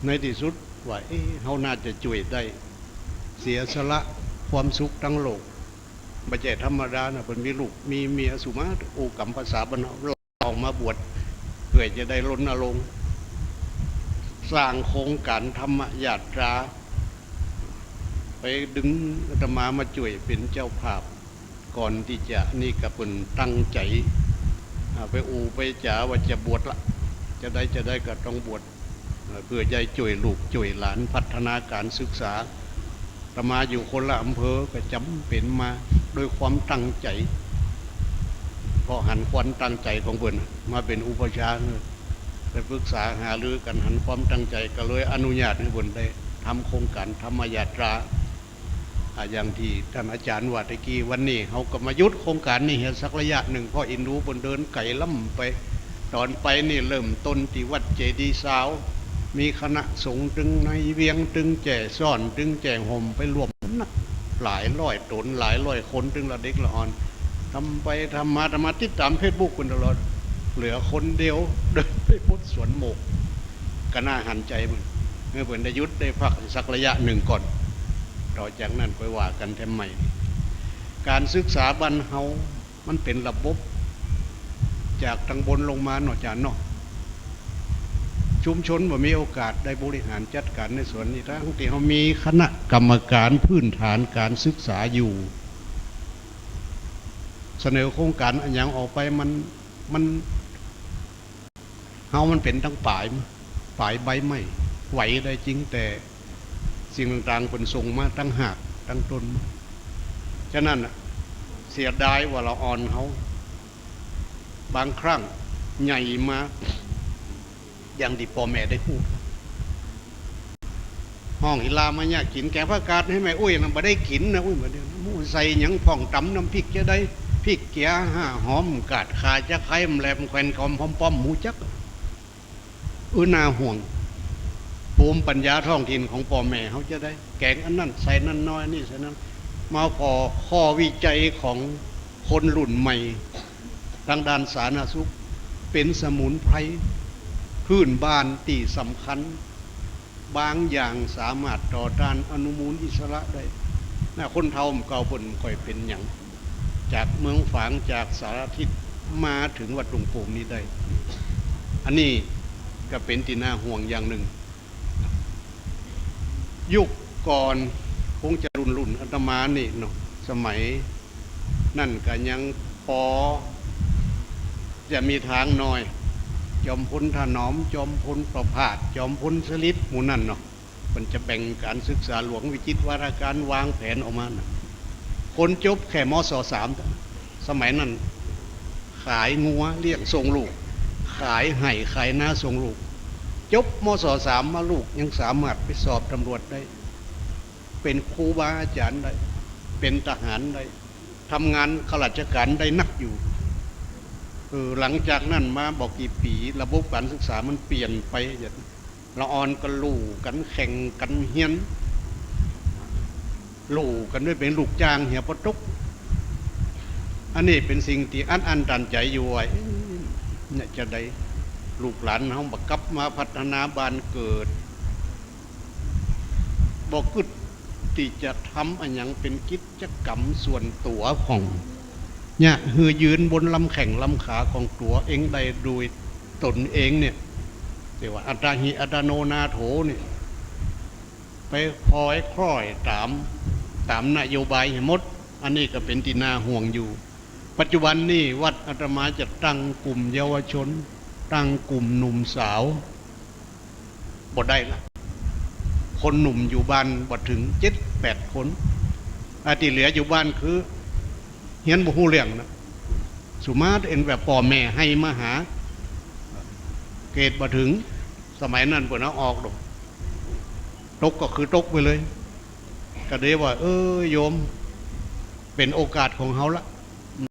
ในที่สุดว่าเขาน่าจะช่วยได้เสียสละความสุขทั้งโลกไม่ใช่ธรรมดานะเพิ่นมีลูกมีเมียสุมาโอกรรมภาษาบ้านเราออกมาบวชเพื่อจะได้รณรงค์สร้างโครงการธรรมยาตราไปดึงอาตมาช่วยเป็นเจ้าภาพก่อนที่จะนี่กับเพิ่นตั้งใจไปไปจ๋าว่าจะบวชละจะได้ก็ต้องบวชเพื่อใจช่วยลูกช่วยหลานพัฒนาการศึกษาอาตมาอยู่คนละอำเภอก็จำเป็นมา โดยความตั้งใจพอหันควันตั้งใจของเพิ่นมาเป็นอุปชาไปปรึกษาหารือกันหันความตั้งใจก็เลยอนุญาตให้เพิ่นได้ทำโครงการธรรมยาตราอย่างที่ท่านอาจารย์ว่าตะกี้วันนี้เขาก็มายุดโครงการนี้เห็นสักระยะหนึ่งพออินดูบนเดินไก่ล่ำไปตอนไปนี่เริ่มต้นที่วัดเจดีย์สาวมีคณะสงฆ์ตึงในเวียงตึงแจ่ซ่อนตึงแจ่ห่มไปรวมนักหลายร้อยตนหลายร้อยคนตึงละเด็กละอ่อนทำไปทำมาติดตามเฟซบุ๊กคนตลอดเหลือคนเดียวเดินไปพุทธสวนโมกก็น่าหันใจมันเมื่อเปิดได้ยุดได้พักสักระยะหนึ่งก่อนต่อจากนั้นค่อยว่ากันแทมใหม่การศึกษาบ้านเฮามันเป็นระบบจากทางบนลงมาหน่อจานเนาะชุมชนบ่มีโอกาสได้บริหารจัดการในส่วนนี้ทั้งที่เขามีคณะกรรมการพื้นฐานการศึกษาอยู่เสนอโครงการอันยังออกไปมันเฮามันเป็นทั้งป่ายใบไม้ไหวได้จริงแต่สิ่งต่างๆเป็นส่งมาตั้งหากตั้งต้นฉะนั้นเสียดายว่าเราอ่อนเขาบางครั้งใหญ่มาอย่างที่พ่อแม่ได้พูดห้องอิลามาเนี่ยกินแกงผักกาดให้แม่อุ้ยนะบ่ได้กินนะอุ้ยบ่ได้มูใส่หยังผ่องตำน้ำพริกจะได้พริกเกี๊ยห่าหอมกาดขาจะไข่แมลงแควนคอมพอมป้อมหมูจักน่าห่วงภูมิปัญญาท้องถิ่นของพ่อแม่เขาจะได้แกงอันนั้นใส่นั่นน้อยนี่ใส่นั้นมาพอข้อวิจัยของคนรุ่นใหม่ทางด้านสาธารณสุขเป็นสมุนไพรพื้นบ้านตีสำคัญบางอย่างสามารถต่อต้านอนุมูลอิสระได้น่ะคนเฒ่าเก่าคนค่อยเป็นอย่างจากเมืองฝางจากสารทิศมาถึงวัดหลวงปู่นี้ได้อันนี้ก็เป็นที่น่าห่วงอย่างหนึ่งยุคก่อนคงจะรุ่นอาตมานี่เนาะสมัยนั่นก็ยังพอจะมีทางน้อยจอมพลถนอมจอมพลประภาสจอมพลสฤษดิ์หมู่นั่นเนาะมันจะแบ่งการศึกษาหลวงวิจิตรวาทการวางแผนออกมานะคนจบแค่มศ.3สมัยนั้นขายงัวเลี้ยงส่งลูกขายไห่ขายนาส่งลูกจบมศ.3มาลูกยังสามารถไปสอบตำรวจได้เป็นครูบาอาจารย์ได้เป็นทหารได้ทำงานข้าราชการได้นักอยู่หลังจากนั้นมาบอกกี่ปีระบบการศึกษามันเปลี่ยนไปละอ่อนก็ลู่กันแข่งกันเฮียนลู่กันด้วยเป็นลูกจ้างเหี่ยปตุกอันนี้เป็นสิ่งที่อันตันใจอยู่ไว้เนี่ยจะได้ลูกหลานเขาบักกับมาพัฒนาบ้านเกิดบอกกึดที่จะทำอันยังเป็นกิจกรรมส่วนตัวของเนี่ยคือยืนบนลำแข่งลำขาของตัวเองได้โดยตนเองเนี่ยเรียกว่าอัตหิอัตโนนาโถเนี่ยไปคอยคล้อยตามนโยบายให้หมดอันนี้ก็เป็นที่น่าห่วงอยู่ปัจจุบันนี่วัดอาตมาจะตั้งกลุ่มเยาวชนตั้งกลุ่มหนุ่มสาวบ่ได้ละคนหนุ่มอยู่บ้านบ่ถึง 7-8 คนที่เหลืออยู่บ้านคือเฮียนบ่ฮู้เรื่องนะสุมาตรเอ็นแบบพ่อแม่ให้มาหาเกตบ่ถึงสมัยนั้นเพิ่นเอาออกดอกตกก็คือตกไปเลยก็เลยว่าโยมเป็นโอกาสของเฮาละ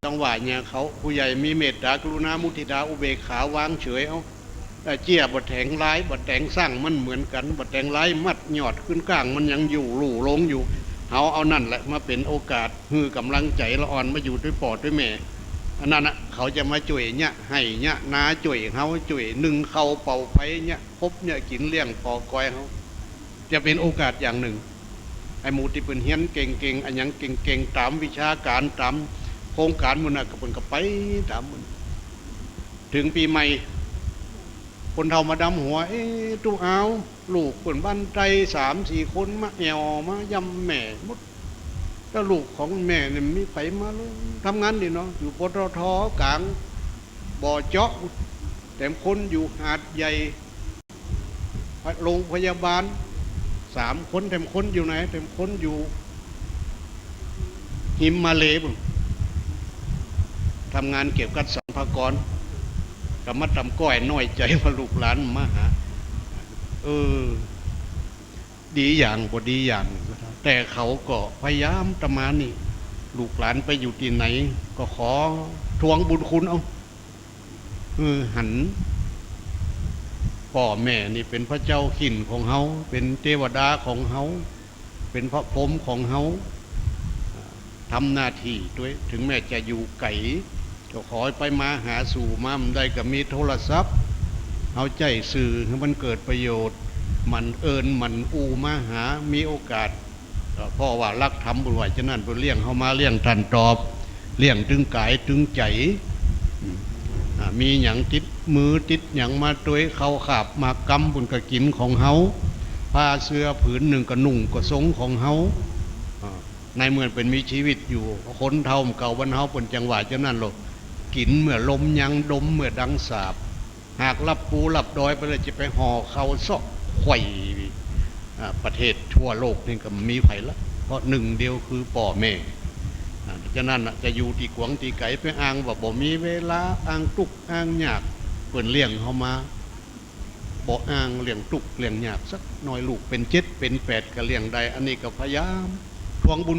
ต้องว่าเนี่ยเขาผู้ใหญ่มีเมตตากรุณามุทิตาอุเบกขาวางเฉยเอาแต่เจี้ยบ่แทงร้ายบ่แทงสร้างมันเหมือนกันบ่แทงร้ายมัดยอดขึ้นก้างมันยังอยู่ลู่ลงอยู่เอานั่นแหละมาเป็นโอกาสฮือกำลังใจละอ่อนมาอยู่ด้วยปอดด้วยแม่อันนั้นน่ะเขาจะมาจ่วยเนี่ยให้เนี่ยนาจ่วยเขาจ่วยนึ่งเขาเป่าไฟเนี่ยพบเนี่ยกินเลี้ยงปอกอยเขาจะเป็นโอกาสอย่างหนึ่งไอ้หมูที่เป็นเฮียนเก่งๆอันยังเก่งๆตามวิชาการตามโครงการมันน่ะก็เป็นก็ไปตามมันถึงปีใหม่คนเฒ่ามาดำหัวตู้เอาลูกคนบ้านใจ3-4 คนมาแอวมายำแม่หมดแล้วลูกของแม่เนี่ยมีไผมาเลยทำงานดิเนาะอยู่ปตท.กลางบ่อเจาะแต่คนอยู่หาดใหญ่โรงพยาบาล3 คนแต่คนอยู่ไหนแต่คนอยู่ หิมมาเลบุทำงานเก็บกัดสัมภากรกับมาทำก้อยน้อยใจว่าลูกหลานมาหาดีอย่างบ่ดีอย่างแต่เขาก็พยายามตมานี่ลูกหลานไปอยู่ที่ไหนก็ขอทวงบุญคุณเอาหันพ่อแม่นี่เป็นพระเจ้าขินของเฮาเป็นเทวดาของเฮาเป็นพระพรหมของเฮาทำหน้าที่ด้วยถึงแม้จะอยู่ไกลก็ขอไปมาหาสู่มามันได้ก็มีโทรศัพท์เอาใจสื่อให้มันเกิดประโยชน์มันมันอูมาหามีโอกาสพ่อว่ารักทำบุญไหวฉะนั้นบุญเลี้ยงเขามาเลี้ยงทันตอบเลี้ยงถึงกายถึงใจมีอย่างติดมือติดอย่างมาตัวเขาขาบมากำบุญกระกินของเฮาผ้าเสื้อผืนหนึ่งกระนุ่งกระทรงของเฮาในเมื่อเป็นมีชีวิตอยู่คนเท่าเก่าวันเฮาเป็นจังหวะฉะนั้นหรอกกินเมื่อลมยังดมเมื่อดังสาบหากรับปูรับดอยไปเลยจะไปห่อเขาซอกไข่ประเทศทั่วโลกนี่ก็มีไผ่ละเพราะหนึ่งเดียวคือป่อแม่ฉะนั้นจะอยู่ที่ขวางที่ไก่ไปอ้างว่าบ่มีเวลาอ้างตุกอ้างยากเปิ่นเลี้ยงเขามาบ่อ้างเลี้ยงตุกเลี้ยงยากสักน้อยลูกเป็น7เป็น8ก็เลี้ยงได้อันนี้ก็พยายามทวงบุญ